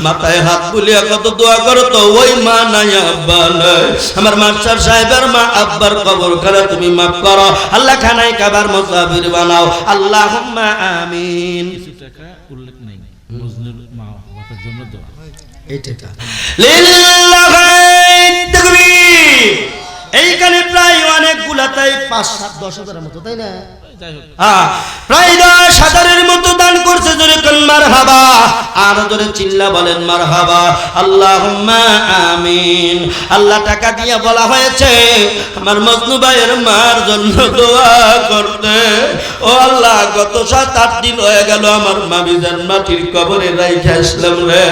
Speaker 1: মাথায় হাত বুলিয়া কত দোয়া করতো। ওই মা নাই আব্বা নাই। আমার মাস্টার সাহেবের মা আব্বার কবর খানা তুমি মাফ করো, আল্লাহ খানায় কাবার মুসাফির বানাও। আল্লাহুম্মা আমিন।
Speaker 2: উল্লেখ নেই মজনুর মা বাবার জন্য দোয়া।
Speaker 1: এইখানে প্রায় অনেকগুলা, তাই 5-7-10,000 মতো, তাই না?
Speaker 2: যাই হোক
Speaker 1: প্রায় 10,000-এর মতো দান করছে, জোরে কোন মারহাবা, আর জোরে চিল্লা বলেন মারহাবা। আল্লাহুম্মা আমিন। আল্লাহ টাকা দিয়ে বলা হয়েছে আমার মজনু ভাইয়ের মার জন্য দোয়া করতে। ও আল্লাহ গত 7-8 দিন হয়ে গেল আমার মামিজান মাটির কবরে রাইখা আসলাম রে।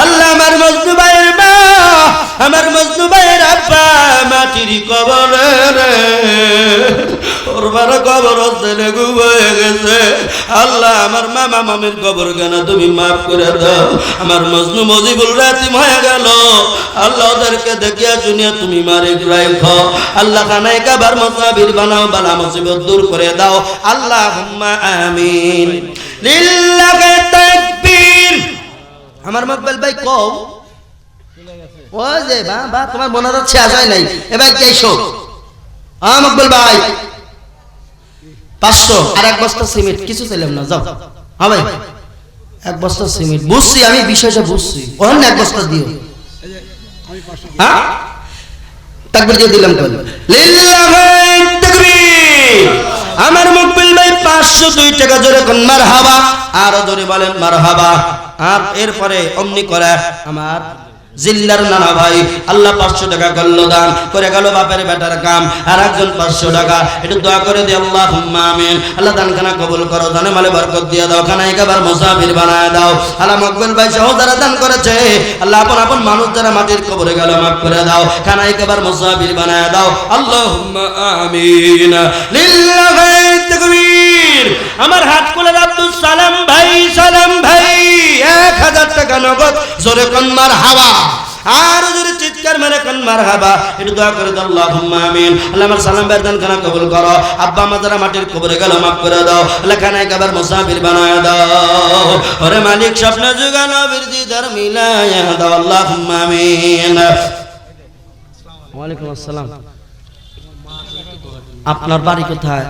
Speaker 1: আল্লাহ আমার মজনু ভাইয়ের মা, আমার মজনু ভাইয়ের আব্বা মাটির কবরে রে, ওর মার কবর ছেলে ঘুমিয়ে গেছে। আল্লাহ আমার মামা মামির কবর কেন তুমি মাফ করে দাও। আমার মজনু মজিবুল রাতিম হয়ে গেল, আল্লাহ ওদেরকে দেখিয়া শুনিয়া তুমি মারে রাখো। আল্লাহ খানায় কাবার মুসাফির বানাও, বালা মুসিবত দূর করে দাও। আল্লাহুম্মা আমিন। লিল্লাহি তাকবীর। আমার মকবুল ভাই কও ওই যে বা তোমার মনে যাচ্ছে আসাই নাই এবার কে এসো মকবুল ভাই 500 আর এক বস্তা সিমেন্ট কিছু চাইলাম না যাও হ্যাঁ ভাই এক বস্তা সিমেন্ট বুঝছি আমি বিষয়টা বুঝছি অন্য এক বস্তা দিও হ্যাঁ তাকবীর দিয়ে দিলাম তো লিল্লাহি তাকবীর আমার মুকবিল ভাই 502 টাকা জোরে কোন মারহাবা আর জোরে বলেন মারহাবা আর এরপরে অমনি করে আমার জিল্লার নানা ভাই আল্লাহ 500 টাকা করলো দান করে গেল বাপের বেটার কাম আর একজন 500 টাকা একটু দোয়া করে দি আল্লাহুম্মা আমিন আল্লাহ দান খানা কবুল করো জানে মালে বরকত দিয়ে দাও খানায় খাবার মুসাফির বানায় দাও আল্লাহ মকবুল ভাই সহ যারা দান করেছে আল্লাহ আপন আপন মানুষ যারা মাটির কবরে গেল মাফ করে দাও খানায় খাবার মুসাফির বানায় দাও আল্লাহুম্মা আমিন লিল্লাহি তাকবীর আমার হাত কোলে আব্দুল সালাম ভাই 1000 টাকা নগদ জোরে কোন মারহাবা আর জোরে চিৎকার মেরে কোন মারহাবা একটু দোয়া করে দাও আল্লাহুম্মা আমিন আল্লাহ আমার সালাম বেরদান খানা কবুল করো আব্বা আম্মা যারা মাটির কবরে গেল মাফ করে দাও আল্লাহ খানায় খাবার মুসাফির বানায় দাও ওরে মালিক স্বপ্ন যুগা নবীর দিদার মিলায়া দাও আল্লাহুম্মা আমিন ওয়ালাইকুম আসসালাম আপনার বাড়ি কোথায়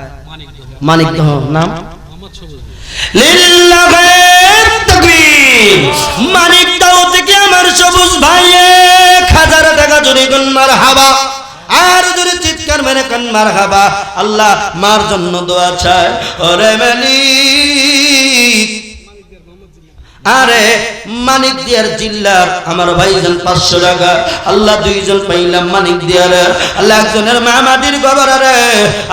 Speaker 1: মানিকদহ নাম লিল্লাহি তাকবীর মানিকদহ থেকে আমার সবুজ ভাই 1000 টাকা জোরে কোন মারহাবা আর জোরে চিৎকার মেরে কোন মারহাবা আল্লাহ মার জন্য দোয়া চায় ওরে মালিক আরে মানিক দিয়ার জিল্লার আমার ভাইজান 500 টাকা আল্লাহ দুইজন পাইলাম মানিক দিয়ার আল্লাহ একজনের মা মাটির কবর রে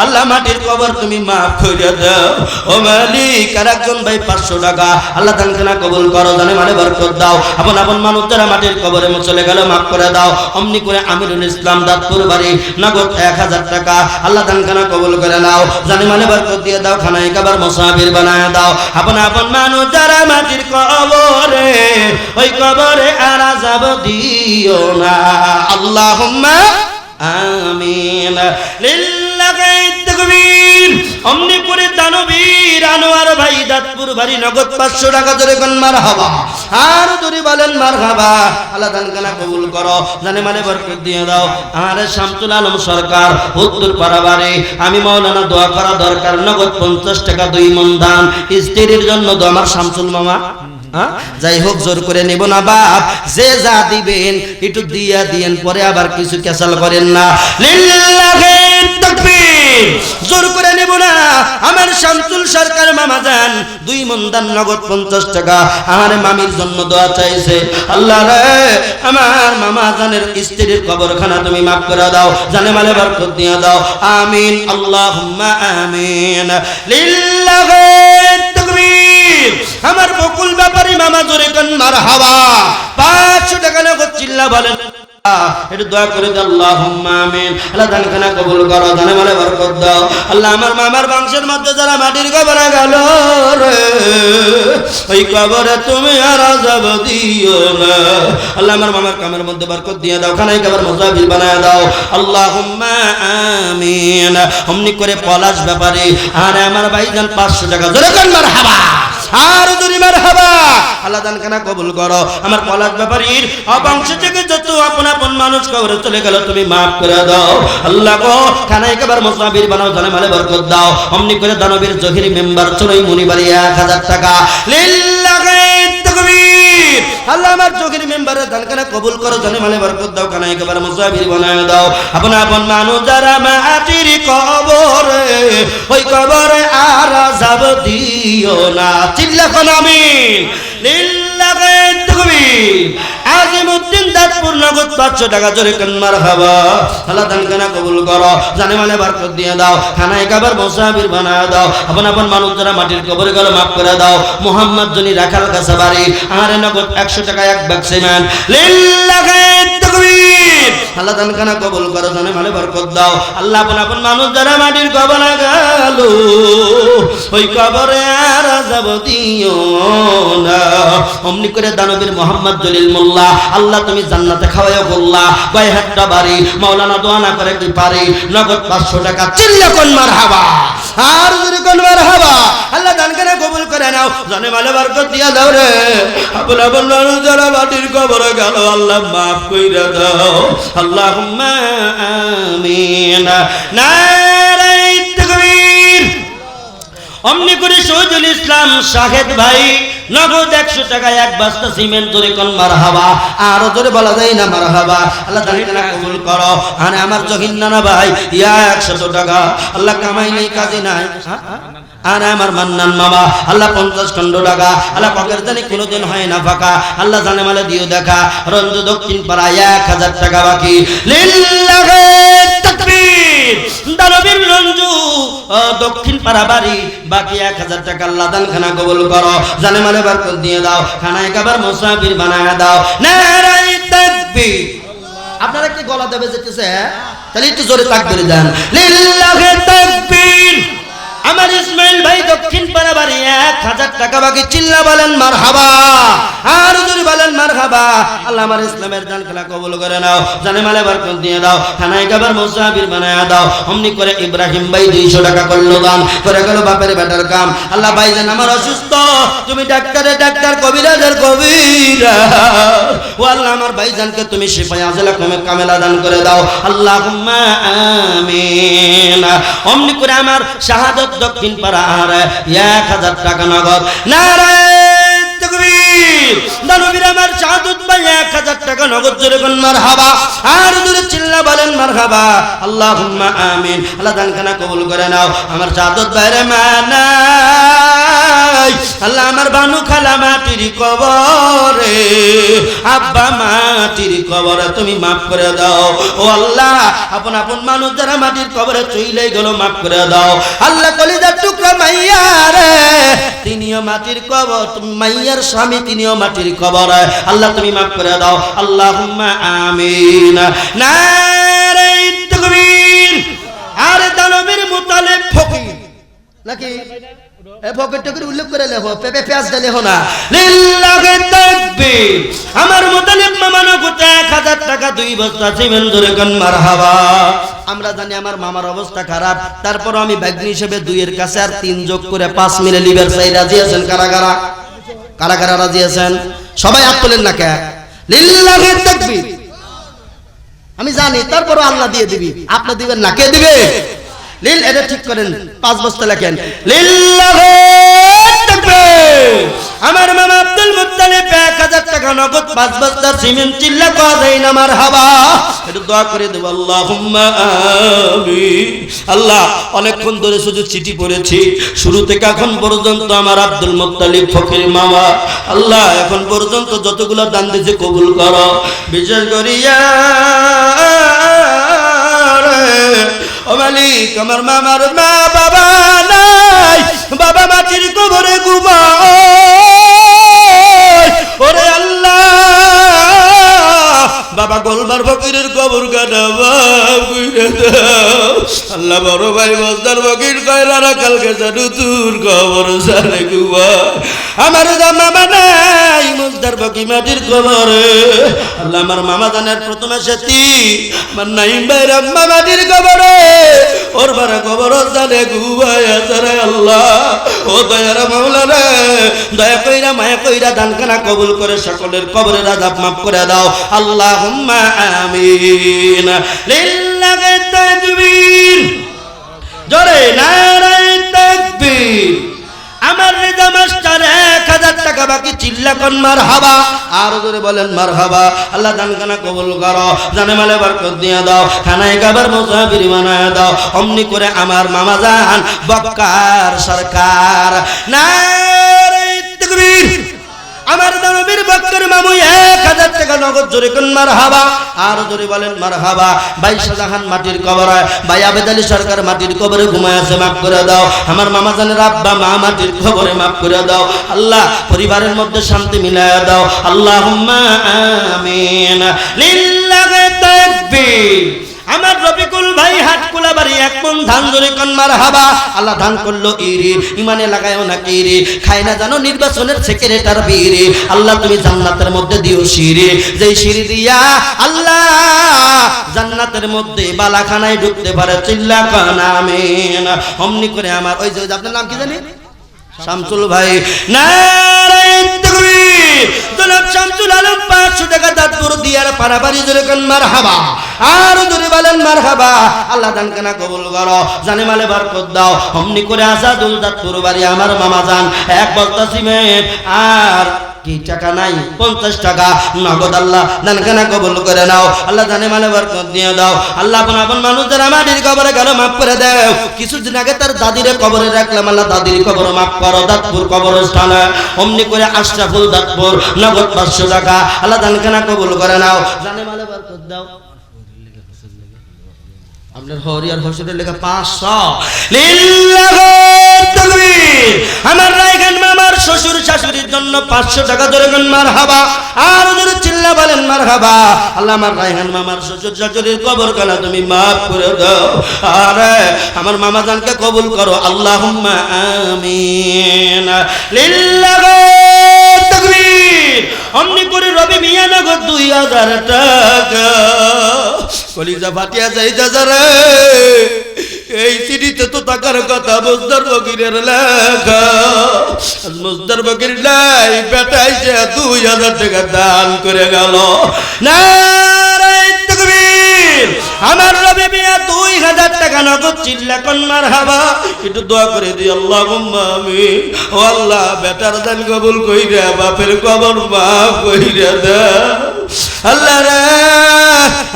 Speaker 1: আল্লাহ মাটির কবর তুমি মাফ করে দাও ও মালিক আর একজন ভাই 500 টাকা আল্লাহ দানখানা কবুল করো জানে মানে বরকত দাও আপন আপন মানুষ যারা মাটির কবরে চলে গেল মাফ করে দাও অমনি করে আমিরুল ইসলাম দাঁতপুর বাড়ি নগদ 1000 টাকা আল্লাহ দানখানা কবুল করে নাও জানে মানে বরকত দিয়ে দাও খানায় খাবার মুসাফির বানায় দাও আপন আপন মানুষ যারা মাটির কবরে ওই কবরে আর আযাব দিও না আল্লাহুম্মা আমিন লিল্লাহি তাকবীর অমনি করে দানবীর আনোয়ার ভাই দাঁতপুর বাড়ি নগদ 500 টাকা জোরে কোন মারহাবা আর জোরে বলেন মারহাবা আল্লাহ দানখানা কবুল করো জানে মানে বরকত দিয়ে দাও আর শামসুল আলম সরকার উত্তর পাড়াবাড়ি আমি মাওলানা দোয়া করা দরকার নগদ 50 টাকা 2 মণ দান স্ত্রীর জন্য দোয়া আমার শামসুল মামা যাই হোক জোর করে নেব না বাপ যে যা দিবেন একটু দিয়া দিয়েন পরে আবার কিছু ক্যাসাল করেন না লিল্লাহি তাকবীর জোর করে নেব না আমার শামসুল সরকার মামা যান 2 মণ দান নগদ 50 টাকা আমার মামির জন্য দোয়া চাইছে আল্লাহ রে আমার মামা জানের স্ত্রীর কবরখানা তুমি মাফ করে দাও জানে মালে বরকত দিয়ে দাও আমিন আল্লাহুম্মা আমিন লিল্লাহি তাকবীর আমার বকুল ব্যাপারী মামা জোরে কোন মারহাবা 500 টাকা নগদ চিল্লা বলেন একটু দোয়া করে দাও আল্লাহুম্মা আমিন আল্লাহ দানখানা কবুল করো জানে মানে বরকত দাও আল্লাহ আমার মামার বংশের মধ্যে যারা মাটির কবরে গেল রে ওই কবরে তুমি আর আযাব দিও না আল্লাহ আমার মামার কামের মধ্যে বরকত দিয়ে দাও খানায় খাবার মুসাফির বানায় দাও আল্লাহুম্মা আমিন অমনি করে পলাশ ব্যাপারী আর আমার ভাইজান 500 টাকা জোরে কোন মারহাবা আর জোরে মারহাবা আল্লাহ দানখানা কবুল করো আমার পলাশ ব্যাপারীর অবংশ থেকে যত আপন আপন মানুষ কবরে চলে গেল তুমি মাফ করে দাও আল্লাহ গো খানায় খাবার মুসাফির বানাও জানে মালে বরকত দাও অমনি করে দানবীর জহির মেম্বার চড়ই মুনিবাড়ি 1000 টাকা লিল্লাহি তাকবীর আল্লাহ আমার জহির মেম্বারের দানখানা কবুল করো জানে মালে বরকত দাও খানায় খাবার মুসাফির বানায় দাও আপন আপন মানুষ যারা মাটির কবরে ওই কবরে আর আযাব দিও না চিল্লা কোন আমিন লিল্লাহি তাকবীর আজিমউদ্দিন দাঁতপুর নগদ 500 টাকা জোরে কোন মারহাবা আল্লাহ দানখানা কবুল করো জানে মানে বরকত দিয়ে দাও খানায় খাবার মুসাফির বানায় দাও আপন আপন মানুষ যারা মাটির কবরে গেল মাফ করে দাও মোহাম্মদ জনি রাখাল কাছে বাড়ি আর নগদ 100 টাকা এক ব্যাগ সিমেন্ট লিল্লাহি তাকবীর আল্লাহ দানখানা কবুল করো, জানে মালে বরকত দাও। আল্লাহ আপন আপন মানুষ যারা মাটির কবরে গেল ওই কবরে আর যাব দিও না। অমনি করে দানবীর মোহাম্মদ জলিল মোল্লা আল্লাহ তুমি জান্নাতে খাওয়াইও বললা, কয় হাতটা বাড়ি মাওলানা দোয়া না করে কি পারি, নগদ 500 টাকা চিল্লা কোন মারহাবা, আর যদি কোন মারহাবা। আল্লাহ দানখানা কবুল করে নাও, জানে মালে বরকত দিয়া দাও রে। আপন আপন মানুষ যারা মাটির কবরে গেল আল্লাহ মাফ কইরা দাও। আল্লাহুম্মা আমিন। নারে তাকবীর। অমনি করে শহীদুল ইসলাম শাহেদ ভাই নগদ 100 টাকায় 1 বস্তা সিমেন্ট ধরে কোন মারহাবা, আরো ধরে বলা যায় না মারহাবা। আল্লাহ তাআলা কবুল করো। আরে আমার জহিন নানা ভাই ইয়া 100 টাকা, আল্লাহ কামাই নাই কাজে নাই। আর আমার মান্নান মামা আল্লাহ 50 খন্ড টাকা, আল্লাহ পকেট জানি কোনোদিন হয় না ফাঁকা, আল্লাহ জানে মালে দিও দেখা। রঞ্জু দক্ষিণ পাড়া 1000 টাকা বাকি, লিল্লাহি তাকবীর। দানবীর রঞ্জু দক্ষিণ পাড়া বাড়ি বাকি 1000 টাকা, আল্লাহ দানখানা কবুল করো, জানে মালে বরকত দিয়ে দাও, খানায় খাবার মুসাফির বানায় দাও। নারে তাকবীর। আপনারা কি গলা দেবে যেতেছে? তাহলে একটু জোরে তাকবীর দেন, লিল্লাহি তাকবীর। আমার ইসমাইল ভাই দক্ষিণ পাড়া বাড়ি 1000 টাকা বাকি, চিল্লা বলেন মারহাবা, আর যদি বলেন মারহাবা। আল্লাহ আমার ইসলামের দান খেলা কবুল করে নাও, জানে মালে বরকত দিয়ে দাও, খানায় খাবার মুসাফির বানায়া দাও। অমনি করে ইব্রাহিম ভাই 200 টাকা করলো দান, করে গেল বাপের বেটার কাম। আল্লাহ ভাইজান আমার অসুস্থ, তুমি ডাক্তারের ডাক্তার কবিরাজের কবিরা, ও আল্লাহ আমার ভাইজানকে তুমি শিফায়ে আজলা কামেলা দান করে দাও। আল্লাহুম্মা আমিন। অমনি করে আমার শাহাদত দক্ষিণ পাড়া আর 1000 টাকা নগদ। নারে তাকবীর। দানবীর আমার শাহাদত ভাই 1000 টাকা নগদ, জোরে কোন মারহাবা, আর জোরে চিল্লা বলেন মারহাবা। আল্লাহুম্মা আমিন। আল্লাহ দানখানা কবুল করে নাও। আমার শাহাদত ভাইরে মানাই, আল্লাহ আমার বানু খালা মাটির কবরে, আব্বা মাটির কবরে তুমি মাফ করে দাও। ও আল্লাহ আপন আপন মানুষ যারা মাটির কবরে চইলে গেল মাফ করে দাও। আল্লাহ কলিজার টুকরা মাইয়া রে, তিনিও মাটির কবর, মাইয়ার স্বামী তিনিও মাটির কবর, আল্লাহ তুমি মাফ করে দাও। আল্লাহুম্মা আমিন। নারে তাকবীর। আর দানবীর মুতালিব ফকির নাকি এ ফকিরটা করে উল্লেখ করে লেখো, পেপে পেঁয়াজ দিলে হো না। লিল্লাহি তাকবীর। আমার মুতালিব মামানো গোটা 1000 টাকা 2 বস্তা সিমেন্ট ধরে কোন মারহাবা। আমরা জানি আমার মামার অবস্থা খারাপ, তারপর আমি ভাগ্নি হিসেবে 2 এর কাছে আর 3 যোগ করে 5 মিলে লিভার চাই। রাজি আছেন? কারা কারা কারা কারা রাজি আছেন? সবাই হাত তোলেন না কে? লিল্লাহি তাকবীর। আমি জানি তারপরও আল্লাহ দিয়ে দিবি, আপনি দিবেন না, কে দিবে? লিল, এটা ঠিক করেন, 5 বস্তা লেখেন, লিল্লাহি তাকবীর। আমার মামা আব্দুল মুত্তালিব 1000 টাকা নগদ 5 বস্তা সিমেন্ট, চিল্লা কওয়া যায় না মারহাবা। একটু দোয়া করে দেব, আল্লাহুম্মা আমিন। আল্লাহ অনেকক্ষণ ধরে শুধু চিঠি পড়েছি, শুরু থেকে এখন পর্যন্ত আমার আব্দুল মুত্তালিব ফকির মামা, আল্লাহ এখন পর্যন্ত যতগুলো দান দিয়েছে কবুল করো। বিশেষ করিয়া ও মালিক, আমার মামার মা বাবা নাই, বাবা মাটির কবরে ঘুমায়। ওরে আল্লাহ, বাবা গোলবার ফকিরের কবর কাটাবা আল্লাহ। বড় ভাই মজদার ফকির কয়রা কালকে জানু তোর কবর সারে ঘুমা। আমার মামা নাই মজদার ফকির মাটির কবরে, আল্লাহ আমার মামা জানের প্রথমে সেতি আমার নাইম ভাইয়ের আম্মা মাটির কবরে, ওর বারা কবর জানে ঘুমায় আসারে। আল্লাহ ও দয়ার মাওলা রে, দয়া কইরা মায়া কইরা দানখানা কবুল করে সকলের কবরের আযাব মাফ করে দাও। আল্লাহুম্মা আমিন। লিল্লাহি তাকবীর। জোরে নারে তাকবীর। আমার রেজা মাস্টার 1000 টাকা বাকি, চিল্লা কোন মারহাবা, আর জোরে বলেন মারহাবা। আল্লাহ দানখানা কবুল করো, জানে মালে বরকত দিয়ে দাও, খানায় খাবার মুসাফির বানায় দাও। অমনি করে আমার মামা জান বক্কার সরকার। নারে তাকবীর। আমার দানবীর বক্কর মামু 1000 টাকা নগদ, জোরে কোন মারহাবা, আর জোরে বলেন মারহাবা। ভাই শাহজাহান মাটির কবরে, ভাই আবেদ আলী সরকার মাটির কবরে ঘুমায় আছে, মাফ করে দাও। আমার মামা জানের আব্বা মা মাটির কবরে, মাফ করে দাও। আল্লাহ পরিবারের মধ্যে শান্তি মিলায়া দাও। আল্লাহুম্মা আমিন। লিল্লাহি লিল্লাহি তাকবীর। আমার রফিকুল ভাই হাটকুলাবাড়ি এক মন ধান জোরে কোন মারহাবা। আল্লাহ দান করলো ইরে, ইমানে লাগায়ও না কিরে, খায় না জানো নির্বাচনের সেক্রেটার বীরে। আল্লাহ তুমি জান্নাতের মধ্যে দিও সিঁড়ি, যেই সিঁড়ি দিয়া আল্লাহ জান্নাতের মধ্যে বালাখানায় ঢুকতে পারে, চিল্লা কান আমিন। অমনি করে আমার ওই যে আপনার নাম কি জানি, শামসুল ভাই, নারায়ণ তাকবীর। জনাব শামসুল আলম 500 টাকা দাঁতপুর দিয়ার পারাবাড়ি জোরে কোন মারহাবা, আর জোরে বলেন মারহাবা। আল্লাহ দান কানা কবুল করো, জানে মালে বরকত দাও। অমনি করে আসাদুল দাঁতপুর বাড়ি আমার মামা জান এক বস্তা সিমেন্ট আর কি টাকা নাই 50 টাকা নগদ আল্লাহ দান কানা কবুল করে নাও। আল্লাহ জানে মালে বরকত দিয়ে দাও। আল্লাহ আপন আপন মানুষ যারা মাটির কবরে গেল মাফ করে দাও। কিছুদিন আগে তার দাদিরে কবরে রাখলাম, আল্লাহ দাদির কবর মাফ করো দাঁতপুর কবরস্থানে। অমনি করে আশরাফুল দাঁতপুর নগদ 500 টাকা আল্লাহ দান কানা কবুল করে নাও, জানে মালে বরকত দাও। আপনার হরিয়ার হোসেনের লেখা 500। লিল্লাহি তাকবীর। আমার রায়খান মামার শ্বশুর শাশুড়ির জন্য 500 টাকা ধরে কোন মারহাবা, আর জোরে চিল্লা বলেন মারহাবা। আল্লাহ আমার রায়হান মামার শ্বশুর শাশুড়ির কবর কালা তুমি মাফ করে দাও, আরে আমার মামা জানকে কবুল করো, আল্লাহুম্মা আমিন। লিল্লাহি তাকবীর। অমনি করে রবি মিয়া নগদ 2000 টাকা। কলিজা ফাটিয়া যাইতাছে রে, এই চিঠিতে তো টাকার কথা মুজদার বকিরের লেখা। মুজদার বকির নাই, বেটাইছে 2000 টাকা দান করে গেল। নারায়ণ তাকবীর। আমার রবি মিয়া 2000 টাকা নগদ, চিল্লা কোন মারহাবা। একটু দোয়া করে দিই, আল্লাহুম্মা আমিন। ও আল্লাহ বেটার দান কবুল কইরা, বাপের কবর মাফ কইরা দাও আল্লাহ রে।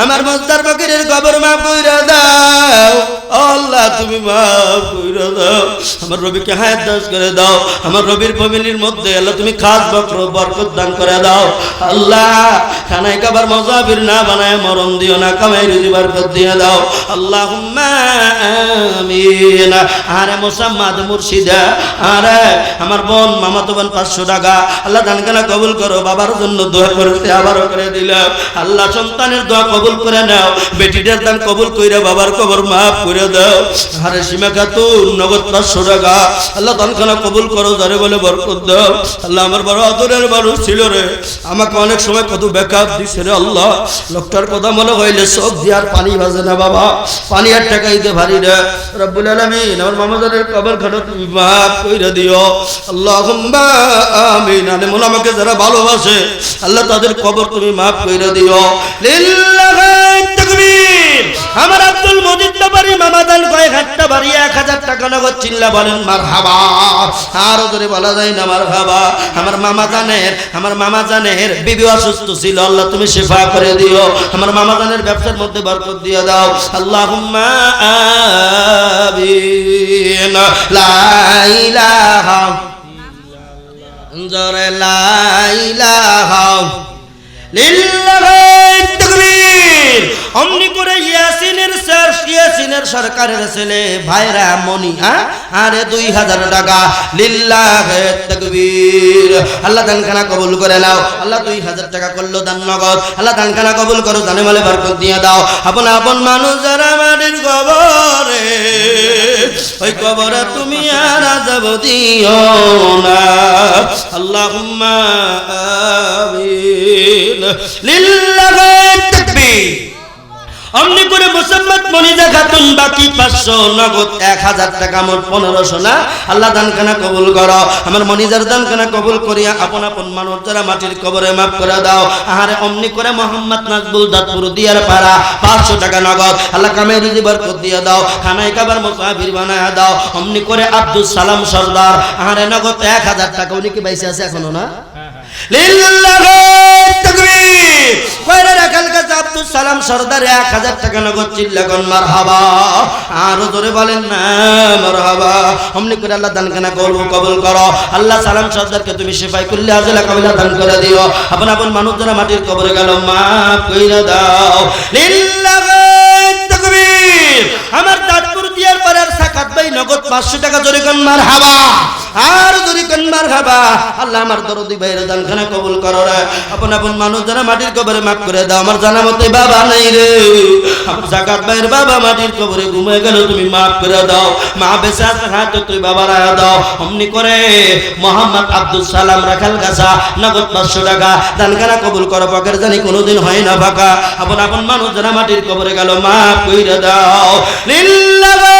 Speaker 1: আমার মুজদার বকিরের কবর মাফ কইরা দাও আল্লাহ, তুমি মাফ কইরা দাও। আমার রবিকে হায়াত দাস করে দাও। আমার রবির ফ্যামিলির মধ্যে আল্লাহ তুমি খাস বরকত দান করে দাও আল্লাহ। খানায় কাবার মুসাফির না বানায় মরণ দিও না, কামাই রুজি বরকত দিয়ে দাও আল্লাহুম্মা আমিন। আরে মোসাম্মদ মুর্শিদা, আরে আমার বোন মামাতো বোন 500 টাকা আল্লাহ দান কানা কবুল করো। বাবার জন্য দোয়া করতে আবারও করে দিলাম, আল্লাহ সন্তানের দোয়া কবুল করে নাও। বেটিটার দান কবুল কইরা বাবার কবর মাফ করে দাও। আরে সীমা খাতুন নগদ 500 টাকা আল্লাহ দান কানা কবুল করো, যারে বলে বরকত দাও আল্লাহ। আমার বড় আদরের মানুষ ছিল রে, আমাকে অনেক সময় কত বেকার দিছে রে আল্লাহ। লোকটার কথা মনে হইলে চোখ দিয়ে আর পানি ভাজে না বাবা, পানি আর টাকা দিতে পারি না। রব্বুল আলামিন আমার মামাজানের কবর খানা তুমি মাফ কইরা দিও আল্লাহুম্মা আমিন। আলেমুল আমাকে যারা ভালোবাসে আল্লাহ তাদের কবর তুমি মাফ কইরা দিও। লিল্লাহি তাকবীর। আমার আব্দুল মজিদ বাড়ি মামা দান কয়েক হাটটা বাড়ি 1000 টাকা নগদ, চিল্লা বলেন মারহাবা। আর ধরে বলা যায় না মারহাবা। আমার মামা জানের বিবি অসুস্থ ছিল, আল্লাহ তুমি শিফা করে দিও। আমার মামা জানের ব্যবসার মধ্যে বরকত দিয়ে দাও আল্লাহুম্মা আমিন। লা ইলাহা জোরে লা ইলাহা লিল্লাহি তাকবীর। অমনি করে ইয়াসিনের সরকারের ছেলে ভাইরা মনি, আরে 2000 টাকা লিল্লাহি তাকবীর। আল্লাহ দান খানা কবুল করে নাও। আল্লাহ 2000 টাকা করলো দান নগদ, আল্লাহ দান খানা কবুল করো, জানে মালে বরকত দিয়ে দাও। আপন আপন মানুষ যারা মাটির কবরে, ওই কবরে তুমি আর আযাব দিও না আল্লাহুম্মা আমিন। লিল্লাহি তাকবীর। অমনি করে মুসাম্মদ মনিজা খাতুন বাকি 500 নগদ 1000 টাকা মোট 1500 না আল্লাহ দান খানা কবুল করো। আমার মনিজার দান খানা কবুল করিয়া আপন আপন মানুষ যারা মাটির কবরে মাফ করে দাও। আরে অমনি করে মোহাম্মদ নাজবুল দাঁতপুর দিয়ার পাড়া 500 টাকা নগদ আল্লাহ কামে রুজি বরকত দিয়ে দাও, খানায় কাবার মুসাফির বানায়া দাও। অমনি করে আব্দুল সালাম সরদার, আরে নগদ 1000 টাকা। উনি কি বাইসে আছে এখনো না? লিল্লাহি তাকবীর। কয়রা রাখাল কাছে আব্দুল সালাম সরদার 1000 টাকা নগদ, চিল্লা কোন মারহাবা। আর জোরে বলেন না মারহাবা। অমনি করে আল্লাহ দান কানা কবুল করো। আল্লাহ সালাম সরদারকে তুমি শিফাই কুল্লি আজলা কাবিলা দান করে দিও। আপন আপন মানুষ যারা মাটির কবরে গেল মাফ কইরা দাও। লিল্লাহি তাকবীর। আমার দাঁতপুর দিয়ার পাড়ার সাকাত ভাই নগদ 500 টাকা জোরে কোন মারহাবা, আর জোরে কোন মারহাবা। আল্লাহ আমার দরদি ভাইয়ের দানখানা কবুল করো রে। আপন আপন মানুষ যারা মাটির কবরে মাফ করে দাও। আমার জানা মতে বাবা নাই রে, আমার জাকাত ভাইয়ের বাবা মাটির কবরে ঘুমিয়ে গেল, তুমি মাফ করে দাও। মা বেঁচে আছে হাত তুই বাবা রায়া দাও। অমনি করে মোহাম্মদ আব্দুল সালাম রাখাল গাছা নগদ 500 টাকা দানখানা কবুল করো। পকের জানি কোনোদিন হয় না ফাঁকা। আপন আপন মানুষ যারা মাটির কবরে গেল মাফ কইরা দাও। লিল্লাহি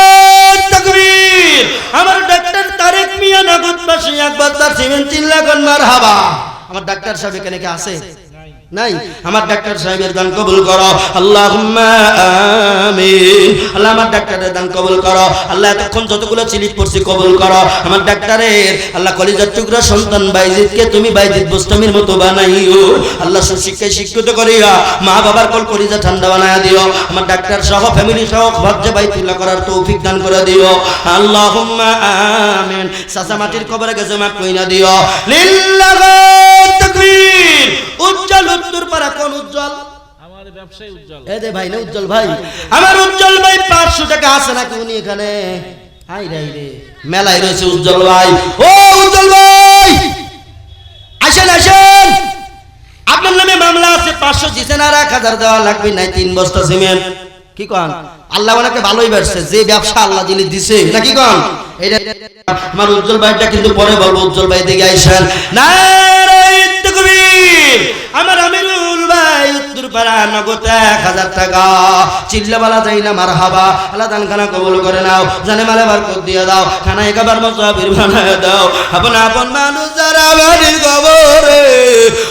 Speaker 1: তাকবীর। আমার ডাক্তার তারেক মিয়া নগদ 500 একবার তার সিমেন্ট চিল্লা কোন মারহাবা। আমার ডাক্তার সাহেব এখানে কি আছে? নাই। আমার ডাক্তার সাহেবের দান কবুল করো, আল্লাহুম্মা আমিন। আল্লাহ আমার ডাক্তারের দান কবুল করো। আল্লাহ এতক্ষণ যতগুলো চিলিপ পড়ছি কবুল করো। আমার ডাক্তারের আল্লাহ কলিজার টুকরা সন্তান বাইজিদকে তুমি বাইজিদ বুস্তামির মতো বানাইও। আল্লাহ সুশিক্ষায় শিক্ষিত করিয়া মা বাবার কলিজা ঠান্ডা বানায়া দিও। আমার ডাক্তার সহ ফ্যামিলি সহ হজ্জে বাইতুল্লাহ করার তৌফিক দান করে দিও, আল্লাহুম্মা আমিন। সাসা মাটির কবরে গেছে মাফ কইরা দিও। লিল্লাহি তাকবীর। উজ্জ্বল উত্তরপাড়া কোন উজ্জ্বল?
Speaker 2: আমার ব্যবসায়ী উজ্জ্বল।
Speaker 1: এই দে ভাই না উজ্জ্বল ভাই, আমার উজ্জ্বল ভাই 500 টাকা আছে নাকি উনি এখানে? হাই রে রে মেলায় রয়েছে উজ্জ্বল ভাই। ও উজ্জ্বল ভাই আসেন আসেন, আপনার নামে মামলা আছে। 500 দিছেন আর 1000 দেওয়া লাগবে নাই। 3 বস্তা সিমেন্ট। কি কোন? আল্লাহ ওনাকে ভালোই বাসছে, যে ব্যবসা আল্লাহ দিলে দিছে নাকি কোন? এইটা আমার উজ্জ্বল ভাইটা কিন্তু পরে বলবো। উজ্জ্বল ভাই দিকে আইসেন। নারায়ে তাকবীর। আমার আমিরুল ভাই উত্তরপাড়া নগদ 1000 টাকা চিল্লা বলা যায় না মারহাবা। আল্লাহ দানখানা কবুল করে নাও, জানে মালে বরকত দিয়ে দাও, খানায় খাবার মুসাফির বানায় দাও। আপন আপন মানুষ যারা বাড়ির কবরে,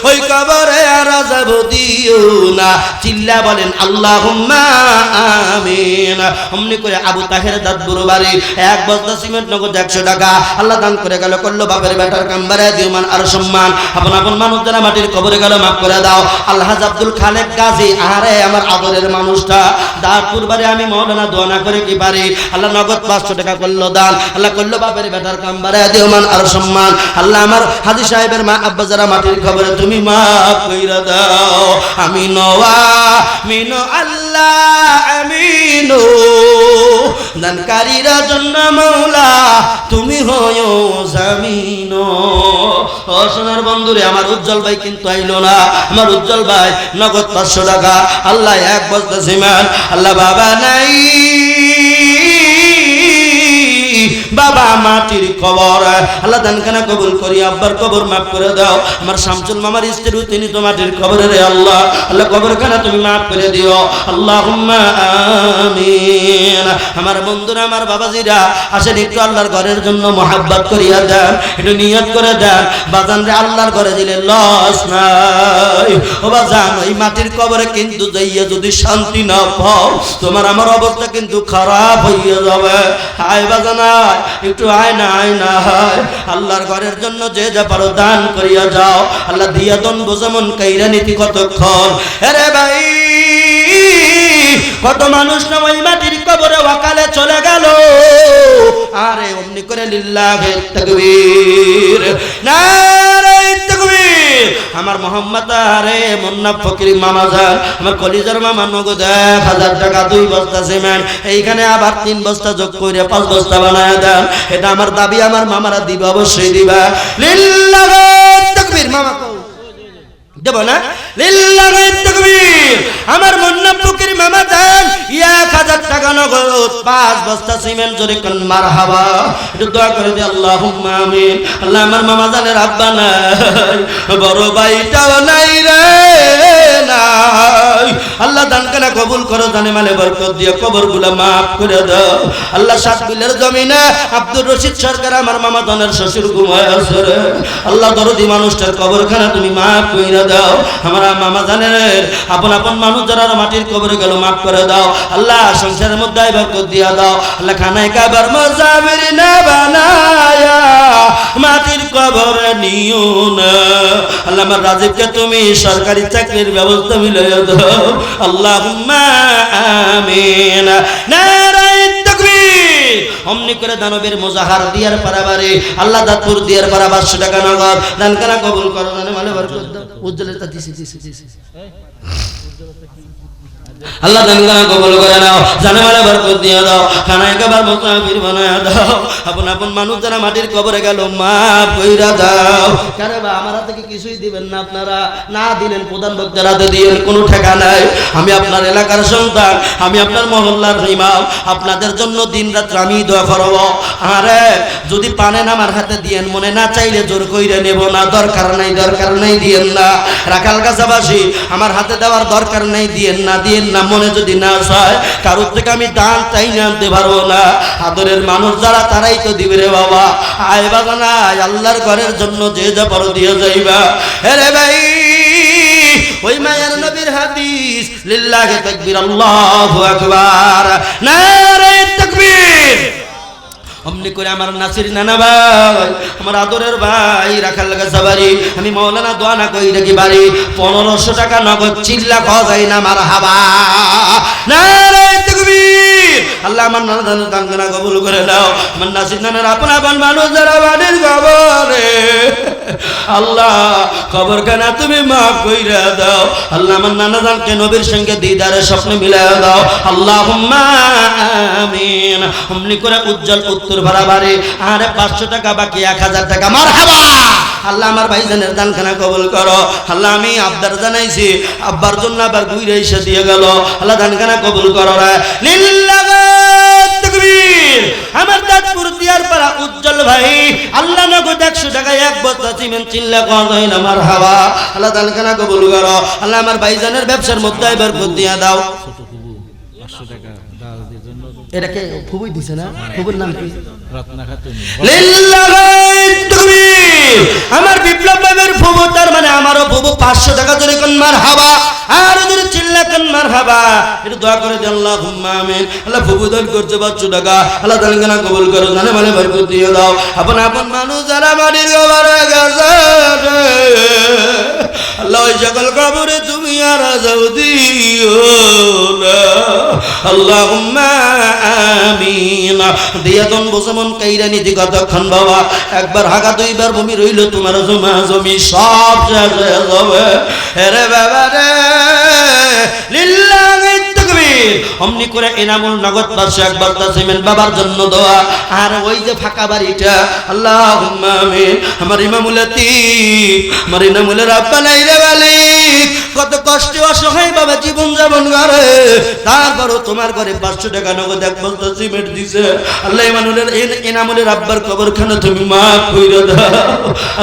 Speaker 1: ওই কবরে আর যাব দিও না। চিল্লা বলেন আল্লাহুম্মা আমিন। অমনি করে আবু তাহের দাদপুর বাড়ি 1 বস্তা সিমেন্ট নগদ 100 টাকা আল্লাহ দান করে গেল। করলো বাপের বেটার কাম বাড়ায় দিও মান আর সম্মান। আপন আপন মানুষ যারা মাটির কবরে গেল মাফ করে দাও। আল্লাহ আব্দুল খালেক গাজী, আরে আমার আদরের মানুষটা দাদপুর বাড়ি। আমি মওলানা দোয়া না করে কি পারি? আল্লাহ নগদ 500 টাকা করলো দান। আল্লাহ করলো বাপের বেটার কাম বাড়ায় দিও মান আর সম্মান। আল্লাহ আমার হাজী সাহেবের মা আব্বা যারা মাটির কবরে তুমি মাফ কইরা দাও। আমিন আমিন আল্লাহ আমিন। দানকারীরা জন্য মওলা তুমি হয়ো জামিন। ও সোনার বন্ধুরে, আমার উজ্জ্বল ভাই কিন্তু আইলো না। আমার উজ্জ্বল ভাই নগদ 500 টাকা আল্লাহ 1 বস্তা সিমেন্ট। আল্লাহ বাবা নাই, বাবা মাটির কবর আল্লাহ দানখানা কবুল করি। আব্বার কবর মাফ করে দাও। আমার শামসুল মামার স্ত্রী তিনি তো মাটির কবরে রে আল্লাহ। আল্লাহ কবরখানা তুমি মাফ করে দিও, আল্লাহুম্মা আমিন। আমার বন্ধুরা আমার বাবাজিরা আসেন একটু আল্লাহর ঘরের জন্য মহাব্বত করিয়া দেন, একটু নিয়ত করে দেন। বাজান রে আল্লাহর ঘরে দিলে লস নাই। ও বাজান ওই মাটির কবরে কিন্তু যাইয়া যদি শান্তি না পাও, তোমার আমার অবস্থা কিন্তু খারাপ হইয়া যাবে। হায় বাজান একটু আয় না হায়। আল্লাহর ঘরের জন্য যে যা পারো দান করিয়া যাও। আল্লাহ দিয়া দন বোঝামন কাইরা নীতি কতক্ষণ। আরে ভাই কত মানুষ না ওই মাটির কবরে ওয়াকালে চলে গেল। আরে অমনি করে লিল্লাহি তাকবীর, নারায়ে তাকবীর। আমার মোহাম্মদ আরে মুন্না ফকির মামা যান, আমার কলিজার মামা নগদ 1000 টাকা 2 বস্তা সিমেন্ট। এইখানে আবার 3 বস্তা যোগ করে 5 বস্তা বানায় দেন। এটা আমার দাবি, আমার মামারা দিবে, অবশ্যই দিবা। লিল্লাহি তাকবীর। মামা দেব না? লিল্লাহি তাকবীর। আমার মুন্না ফকির মামা দেন 1000 টাকা নগদ 5 বস্তা সিমেন্ট। জোরে কোন মারহাবা। একটু দোয়া করে দি আল্লাহুম্মা আমিন। আল্লাহ আমার মামা জানের আব্বা নাই, বড় ভাইটাও নাই রে নাই। আল্লাহ দানখানা কবুল করো, জানে মালে বরকত দিয়ে কবরগুলো মাফ করে দাও। আল্লাহ 7 বিলের জমিনে আব্দুর রশিদ সরকার আমার মামা জানের শ্বশুর ঘুমায় আছে রে। আল্লাহ দরদি মানুষটার কবরখানা তুমি মাফ কইরা দাও। আমার মামা জানের আপন আপন মানুষ যারা মাটির কবরে গেল মাফ করে দাও। আল্লাহ সংসারের মধ্যে বরকত দিয়া দাও। আল্লাহ খানায় কাবার মুসাফির না বানায়া মাটির কবরে নিও না। আল্লাহ আমার রাজীবকে তুমি সরকারি চাকরির ব্যবস্থা মিলাইয়া দাও, আল্লাহুম্মা আমিন। নারায়ে তাকবীর। অমনি করে দানবের মুজাহার দিয়ার পারাবারে আল্লাহ দাদপুর দিয়ার পারা 500 টাকা নগদ দানখানা কবুল করো, জানে মালে বরকত দাও। উজ্জ্বলতা দিছি আল্লাহ তাআলা কবুল করে নাও, জানে মালে বরকত দিয়ে দাও, খানায় খাবার মুসাফির বানায় দাও, আপন আপন মানুষ যারা মাটির কবরে গেল মাফ কইরা দাও। কারে বা আমার হাতে কি কিছুই দিবেন না, আপনারা না দিলেন প্রধান বক্তার হাতে দিয়েন, কোনো ঠেকা নাই। আমি আপনার এলাকার সন্তান, আমি আপনার মহল্লার ইমাম, আপনাদের জন্য দিন রাত আমি দোয়া করব। আরে যদি পানেন আমার হাতে দিয়েন, মনে না চাইলে জোর কইরে নেব না, দরকার নাই দিয়েন না। রাখাল গাছাবাসী আমার হাতে দেওয়ার দরকার নাই, দিয়েন না না, মনে যদি না চায় কারোর থেকে আমি দান চাই না, আনতে পারবো না। আদরের মানুষ যারা তারাই তো দিবে রে বাবা। আয় বাগানা আল্লাহর ঘরের জন্য যে যা পারো দিয়ে যাইবা। রে ভাই ওই মায়ের নবীর হাদিস, লিল্লাহি তাকবীর, আল্লাহু আকবার, নারে তাকবীর। অমনি করে আমার নাসির নানা ভাই, আমার আদরের ভাই রাখাল গাছাবাড়ি, আমি মাওলানা দোয়া না কই রাখি বাড়ি 1500 টাকা নগদ চিল্লা খাওয়া যায় না মারহাবা, নারে তাকবীর। আল্লাহ আমার নানা দান কবুল করে নাও। আমার নাসির নানার আপন আপন মানুষ যারা বাড়ির কবরে, আল্লাহ কবরখানা তুমি মাফ কইরা দাও। আল্লাহ আমার নানা জানকে নবীর সঙ্গে দিদারের স্বপ্নে মিলাইয়া দাও, আল্লাহুম্মা আমিন। অমনি করে উজ্জ্বল উত্তর বাড়াবাড়ি, আরে 500 টাকা বাকি 1000 টাকা, মারহাবা। আল্লাহ আমার ভাইজানের দানখানা কবুল করো। আল্লাহ আমি আবদার জানাইছি, আব্বার জন্য আবার ঘুরে এসে দিয়ে গেল, আল্লাহ দানখানা কবুল করো রে, লিল্লাহি তাকবীর। আমার দাঁতপুর দিয়ার পাড়া উজ্জ্বল ভাই, আল্লাহ নগদ 100 টাকায় এক বস্তা সিমেন্ট চিল্লা কয় না, মারহাবা। আল্লাহ দানখানা কবুল করো। আল্লাহ আমার ভাইজানের ব্যবসার মধ্যে এবার দিয়া দাও।
Speaker 2: ছোট ফুবু 500 টাকা দাওয়াতের জন্য,
Speaker 1: এটাকে ফুবুই দিছে না, ফুবুর নাম কি?
Speaker 2: রত্না খাতুন।
Speaker 1: লিল্লাহি তাকবীর। আমার বিপ্লব ভাইয়ের ফুবু, তার মানে আমারও ফুবু। 500 টাকা ধরে কোন মারহাবা, আর যদি চিল্লা কোন মারহাবা। একটু দোয়া করে দেন, আল্লাহুম্মা আমিন। আল্লাহ ফুবু দান করছে 500 টাকা, আল্লাহ দানখানা কবুল করো, জানে মানে বরকত দিয়ে দাও। আপন আপন মানুষ যারা মাটির কবরে গেছে, আল্লাহ ওই সকল কবরে তুমি আর আযাব দিও না, আল্লাহুম্মা আমিন। দিয়াতন বসমন কাইরা নিতি কতক্ষণ বাবা, একবার হাগা দুইবার বমি রইল, তোমার জমা জমি সব শেষ হয়ে যাবে। রে বাবা রে, লিল্লাহি তাকবীর। অমনি করে এনামুল নগদ 500 একবার সিমেন্ট বাবার জন্য দোয়া। আর ওই যে ফাঁকা বাড়িটা, আল্লাহুম্মা আমিন। আমার ইমামুল আতিক, আমার ইমামুলের আব্বা নাই রে মালিক, কত কষ্টে অসহায় বাবা জীবন যাপন করে, তারপরও তোমার ঘরে 500 টাকা নগদ এক বস্তা সিমেন্ট দিছে। আল্লাহ এনামুলের আব্বার কবরখানা তুমি মাফ কইরা দাও।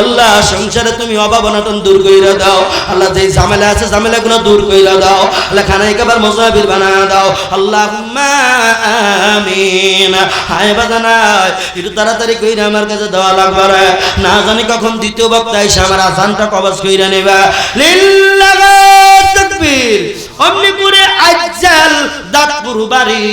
Speaker 1: আল্লাহ সংসারে তুমি অভাব অনটন দূর কইরা দাও। আল্লাহ যেই ঝামেলা আছে ঝামেলাগুলো দূর কইরা দাও। আল্লাহ খানায় খাবার মুসাফির বানায়া দাও, আল্লাহুম্মা আমিন। হায় বাজানা একটু তাড়াতাড়ি কইরা আমার কাছে দেওয়া লাগবে রে, না জানি কখন দ্বিতীয় বক্তা এসে আমার আজানটা কবজ কইরা নেবা। লিল্লাহি তাকবীর। অমনি করে আজ্জাল দাঁতপুর বাড়ি,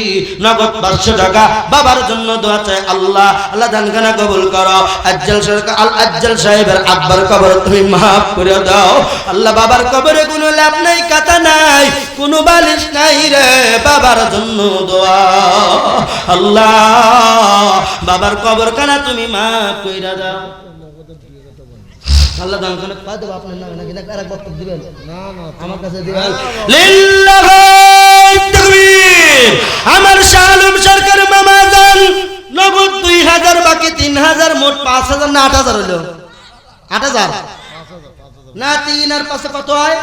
Speaker 1: নগদ 500 টাকা বাবার জন্য দোয়া চাই। আল্লাহ আল্লাহ দানখানা কবুল করো। আজ্জাল সরকার আজ্জাল সাহেবের আব্বার কবর তুমি মাফ করে দাও। আল্লাহ বাবার কবরে কোনো লাভ নাই, কাটা নাই, কোনো বালিশ নাই রে, বাবার জন্য দোয়া। আল্লাহ বাবার কবরখানা তুমি মাফ করে দাও। আল্লাহ দান করে কয় দেব আপনার নামে নাকি আরেক বক্তব্য দিবেন? না না, আমার কাছে দিবেন। লিল্লাহি তাকবীর। আমার শালুম সরকার মামা জান নগদ 2000 বাকি 3000, মোট 5000 না 8000 হলো? 8000 না 3 আর 5 কত হয়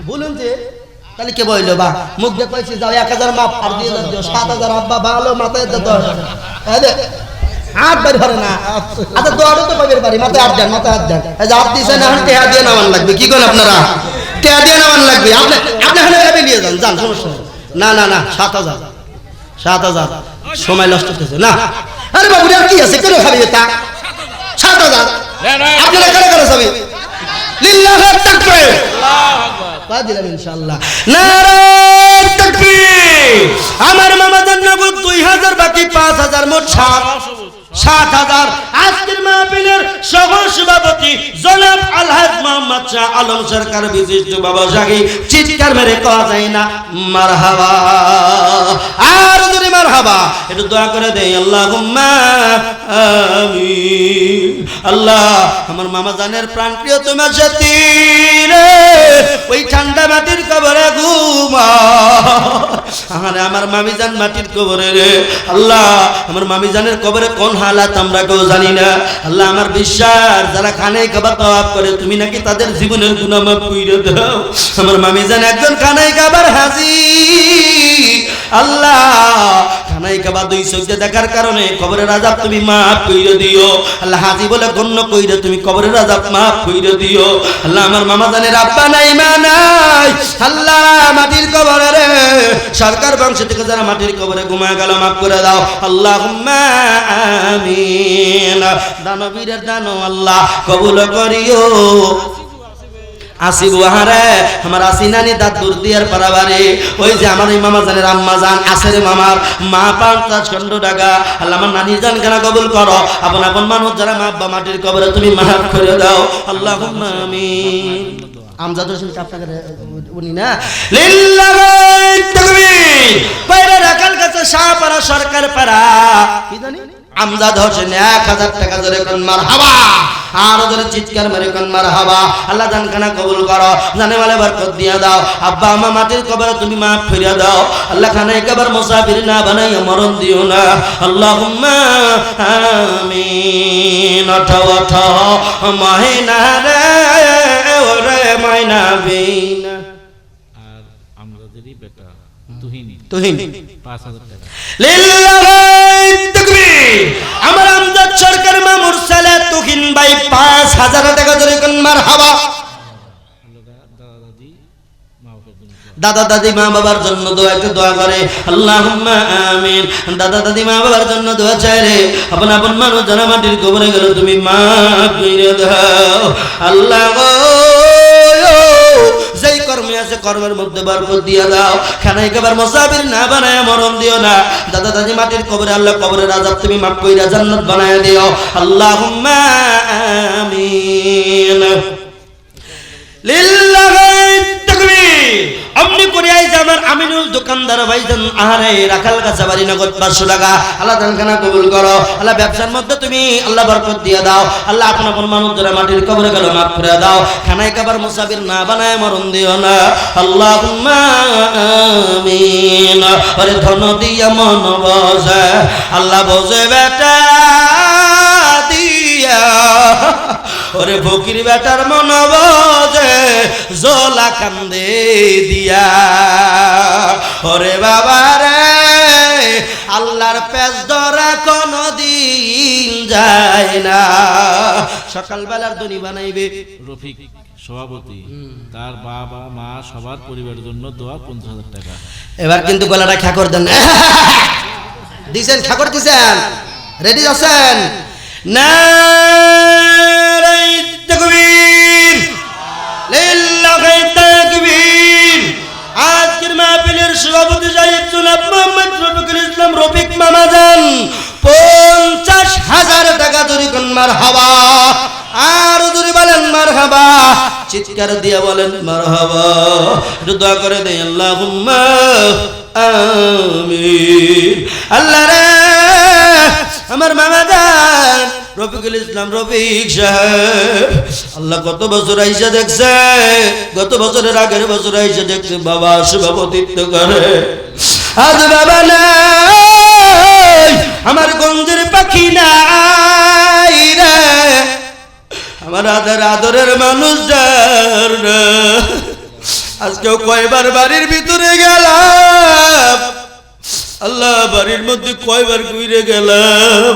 Speaker 1: বলুন যে, তাহলে কে বইলো বা মুখ দিয়ে কইছি যাও 1000 মাপ আর দিয়ে দাও 7000। আব্বা ভালো মাথায় দিতে হবে, হাত বাড়ি ধরে না। আচ্ছা দোয়াটা তো পাবের বাড়ি, মাথায় হাত দেন, মাথায় হাত দেন। এই যে হাত দিছেন, এখন টেহা দিয়ে নামান লাগবে। কি করেন আপনারা? টেহা দিয়ে নামান লাগবে। আপনি এখানে এভাবে নিয়ে যান, যান, সমস্যা নেই। না না না, 7000 সময় নষ্ট হতেছে না। আরে বাবু আর কি আছে, কেন খাবি এটা? 7000 আপনারা কেন করে যাবে? লিল্লাহি তাকবীর। আল্লাহু আকবার। পা দিলাম ইনশাআল্লাহ। নারে তাকবীর। আমার মামা জান নগদ 2000 বাকি 5000, মোট 7000। আজকের মা মাহফিলের সহ সভাপতি জনাব আলহাজ মোহাম্মদ শাহ আলম সরকার বিশিষ্ট বাবা সাকি চিৎকার মেরে কওয়া যায় না মারহাবা, আর যদি মারহাবা একটু দোয়া করে দেই আল্লাহুম্মা আমিন। আল্লাহ আমার মামা জানের প্রাণ প্রিয় তোমার সাথী রে ওই ঠান্ডা মাটির কবরে ঘুমা, আরে আমার মামি জান মাটির কবরে রে আল্লাহ, আমার মামি জানের কবরে কোন হালাত আমরা কেউ জানি না। আল্লাহ আমার বিশ্বাস যারা খানে কাবা তাওয়াফ করে তুমি নাকি তাদের জীবনের গুনাহ মাফ কইরা দাও। আমার মামি জান একজন খানে কাবার হাজী, আল্লাহ খানাই কাবা দুই চোখে দেখার কারণে কবরের আযাব তুমি মাফ কইরা দিও। আল্লাহ হাজী বলে গণ্য কইরা তুমি কবরের আযাব মাফ কইরা দিও। আল্লাহ আমার মামা জানের আব্বা নাই মা নাই, আল্লাহ মাটির কবরে রে সরকার বংশ থেকে যারা মাটির কবরে ঘুমায় গেল মাফ করে দাও আল্লাহুম্মা আমিন। দানবীরের দানো আল্লাহ কবুল করিও। আসিবু হারে আমার আসিনানি দাঁত দূর দিয়ার পারাবারে ওই যে আমার এই মামা জানের আম্মা জান আসের মামার মা ৫ খন্ড টাকা আল্লাহ আমার নানি জান কেনা কবুল করো। আপন আপন মানুষ যারা মা আব্বা মাটির কবরে তুমি মাফ করে দাও আল্লাহুম্মা আমিন। আমজাদ হোসেন চাপটা উনি না লিল্লাহি তাকবীর বাইরে রাখাল কাছে শাহপাড়া সরকার পাড়া কি জানি আমজাদ হোসেন ১০০০ টাকা ধরে কোন মারহাবা, আর ধরে চিৎকার মেরে কোন মারহাবা। আল্লাহ জান খানা কবুল করো, জানে মালে বরকত দিয়া দাও। আব্বা আমা মাটির কবরে তুমি মাফ ফিরিয়ে দাও। আল্লাহ খানা একবার মুসাফির না বানাইয়া মরণ দিও না আল্লাহুম্মা আমিন। ওঠো ওঠো মহিনা রে ওরে ময়না বিনা।
Speaker 2: আর আমরাদেরই বেটা তুহিন ৫,০০০ টাকা।
Speaker 1: লিল্লাহি তাকবীর আমার আমজাদ সরকার মামুর ছেলে তুহিন ভাই ৫,০০০ টাকা ধরে কোন মারহাবা। দাদা দাদি মা বাবার জন্য দোয়া একটু দোয়া করে আল্লাহুম্মা আমিন। দাদা দাদি মা বাবার জন্য দোয়া চাই রে আপন আপন মানুষ যারা মাটির কবরে গেল তুমি মাফ করে দাও আল্লাহ গো। যেই কর্মে আছে কর্মের মধ্যে বরকত দিয়া দাও, খানাই খাবার মুসাফির না বানায় মরণ দিও না। দাদা দাদি মাটির কবরে আল্লাহ কবরের আযাব তুমি মাফ কইরা জান্নাত বানায় দিও আল্লাহুম্মা আমিন। লিল্লাহি তাকবীর। আপনি করে আইছে আমার আমিনুল দোকানদার ভাইজান আহারে রাখাল কাছে বাড়ি নগদ ৫০০ টাকা আল্লাহ দানখানা কবুল করো। আল্লাহ ব্যবসার মধ্যে তুমি আল্লাহ বরকত দিয়ে দাও। আল্লাহ আপন আপন মানুষ যারা মাটির কবরে গেল মাফ করে দাও, খানায় খাবার মুসাফির না বানায় মরণ দিও না আল্লাহুম্মা আমিন। আরে ধন দিয়া মন বসে আল্লাহ বসে বেটা দিয়া, ওরে ফকির বেটার মন বসে জোলা কান্দে দিয়া। ওরে বাবা রে আল্লাহর পেজ ধরা কোনদিন যায় না। সকালবেলার দনি বানাইবে
Speaker 2: রফিক সভাপতি, তার বাবা মা সবার পরিবারের জন্য দোয়া ৫০,০০০ টাকা।
Speaker 1: এবার কিন্তু গলাটা খ্যাকর দেন দিছেন, খ্যাকর দিছেন, রেডি আছেন? নারায়ে তাকবীর লিল্লাহি তাকবীর। আজকের মাহফিলের সভাপতি সাহেব জনাব মোহাম্মদ রফিকুল ইসলাম রফিক মামা জান ৫০,০০০ টাকা ধরে কোন মারহাবা, আর ধরে বলেন মারহাবা, চিৎকার দিয়ে বলেন মারহাবা। একটু দোয়া করে দেই আল্লাহুম্মা আমিন। আল্লাহ রে আমার মামা জান রফিকুল ইসলাম রফিক সাহেব আল্লাহ কত বছর আইসা দেখছে, গত বছরের আগের বছর আইসা দেখছে বাবা সভাপতিত্ব করে। আজ বাবা নাই, আমার গঞ্জের পাখি নাই রে, আমার আদরের মানুষ যার না। আজকেও কয়বার বাড়ির ভিতরে গেলাম আল্লাহ, বাড়ির মধ্যে কয়বার ঘুরে গেলাম,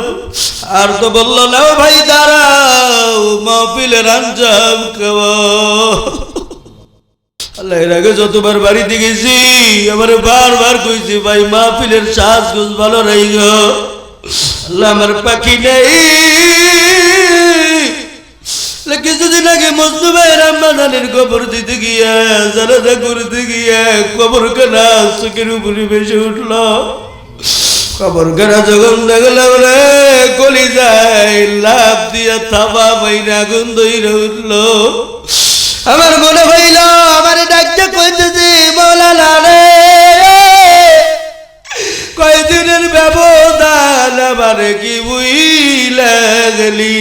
Speaker 1: আর তো বললো না ভাই দাঁড়াও মাহফিলের আঞ্জাম খাওয়াও। আল্লাহ এর আগে যতবার বাড়িতে গেছি আমার বারবার কইছি ভাই মাহফিলের সাজগোজ ভালো রই গো। আল্লাহ আমার পাখি নেই। কিছুদিন আগে মজনু ভাইয়ের আম্মা জানের কবর দিতে গিয়া জানাজা করতে গিয়া কবর কানা চোখের উপরে ভেসে উঠল। কবর ঘেরা যখন দেখলাম রে গলি যায় লাভ দিয়ে থাবা বাইনা আগুন ধইরা উঠলো। আমার মনে হইল আমার ডাকতে কইতেছি মৌলানা রে কয়দিনের ব্যবধান আমারে কি বুইলা গেলি।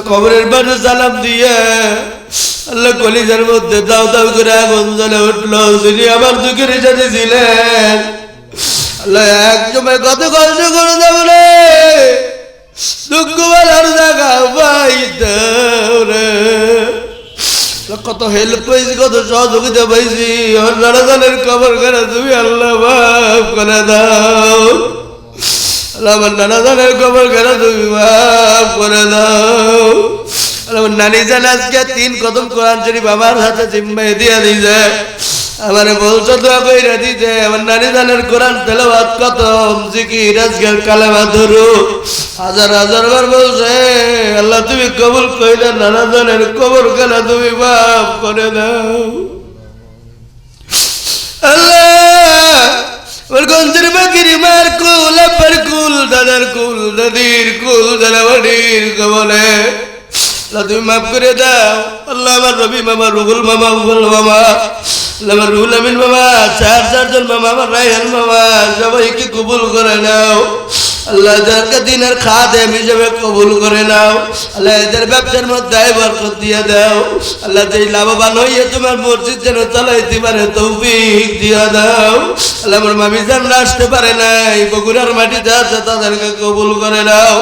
Speaker 1: কবরের বাড়ি সালাম দিয়ে আল্লাহ কলিজার মধ্যে দাও দাও করে আগুন জ্বলে উঠলো। যিনি আমার দুঃখের সাথে ছিলেন আল্লাহ এক সময় কত কষ্ট করে দেব রে দুঃখ বলার জায়গা পাইতে রে কত হেল্প পাইছি কত সহযোগিতা পাইছি। নানাজানের খবর করে তুমি আল্লাহ মাফ করে দাও। আমার নানাজানের খবর করে তুমি মাফ করে দাও। আমার নানি জান আজকে 3 কদম কোরআন শরীফ আমার হাতে জিম্মাই দিয়া দিছে। আমার বলছো দোয়া কইরা দিছে। আমার নানি জানের কোরআন তেলাওয়াত কতম জিকির আজকাল কালেমা দরুদ হাজার হাজার বার বলছে। আল্লাহ তুমি কবুল কইরা নানা জানের কবর খানা তুমি মাফ করে দাও। আল্লাহ ওর গঞ্জের বাকির মার কুল আব্বার কুল দাদার কুল দাদির কুল দাদাবাড়ির কবলে তুমি মাফ করে দাও। আল্লাহ আমার রবি মামা রুহুল মামা উগুল মামা আমার রুহুল আমিন মামা চারজন মামা আমার রায়হান মামা সবাইকে কবুল করে নাও। আল্লাহ যাকে দিনের খাদেম হিসেবে কবুল করে নাও। আল্লাহ এদের ব্যবসার মধ্যে বরকত দিয়ে দাও। আল্লাহ যেই লাভবান হইয়ে তোমার মসজিদ যেন চালাইতে পারে তৌফিক দিয়ে দাও। আল্লাহ আমার মামি জানরা আসতে পারে নাই বগুড়ার মাটিতে আছে তাদেরকে কবুল করে নাও।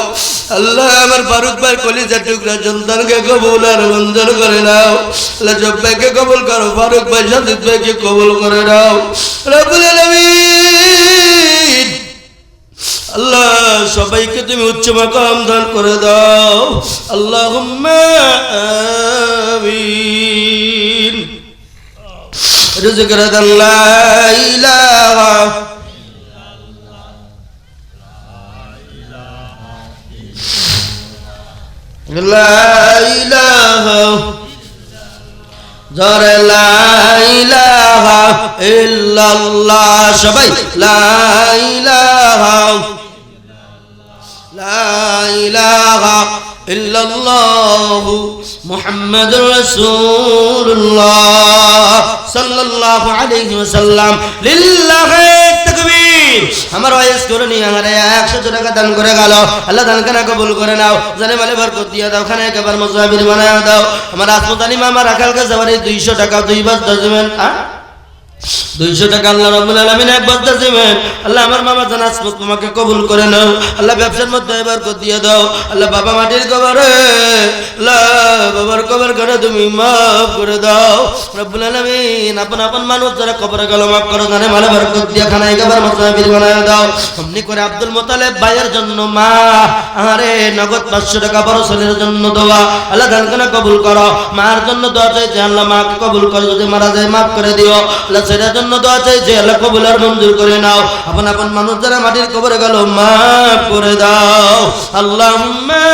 Speaker 1: আল্লাহ আমার ফারুক ভাই কলিজার টুকরা সন্তানকে কবুল আর মঞ্জুর করে নাও। আল্লাহ জব্বাইকে কবুল করো ফারুক ভাই সাজিদ ভাইকে কবুল করে নাও। রব্বুল আলামিন আল্লাহ সবাইকে তুমি উচ্চ মাকাম দান করে দাও। আল্লাহুম্মা আমিন। রিজক রাদান লা ইলাহা লা ইলাহা জরে লা ইলাহা ইল্লাল্লাহ সবাই লা ইলাহা লা ইলাহা ইল্লাল্লাহ মুহাম্মাদুর রাসূলুল্লাহ সাল্লাল্লাহু আলাইহি ওয়াসাল্লাম লিল্লাহি তাকবীর। আমার ওয়াইস করে নিয়ে আমারে 100 টাকা দান করে গেল। আল্লাহ দান কানা কবুল করে নাও। জানে মালে বরকত দিয়ে দাও। খানে একবার মুসাফির বানায় দাও। আমার আসমত আলী মামা রাখাল কাছে আমার 200 টাকা 2 বস্তা দিবেন 200 টাকা আল্লাহ রাব্বুল আলামিন 1 বস্তা দিবেন। আল্লাহ আমার মামা জান আসমত তোমাকে কবুল করে নাও। আল্লাহ ব্যবসার মধ্যে বরকত দিয়ে দাও। আল্লাহ বাবা মাটির কবরে আল্লাহ বাবার কবর করে তুমি মাফ করে দাও রব্বুল আলামিন। আপন আপন মানুষ যারা কবরে গেল মাফ করো। জানে মালে বরকত দিয়ে খানায় একবার মুসাফির বানায় দাও। অমনি করে আব্দুল মুতালিব ভাইয়ের জন্য মা আরে নগদ 500 টাকা বড় ছেলের জন্য দোয়া। আল্লাহ দান কানা কবুল করো। মার জন্য দোয়া চাইছে আল্লাহ মাকে কবুল করো। যদি মারা যায় মাফ করে দিও। আল্লাহ ছেলের জন্য দোয়া চাইছে আল্লাহ কবুল আর মঞ্জুর করে নাও। আপন আপন মানুষ যারা মাটির কবরে গেল মাফ করে দাও। আল্লাহুম্মা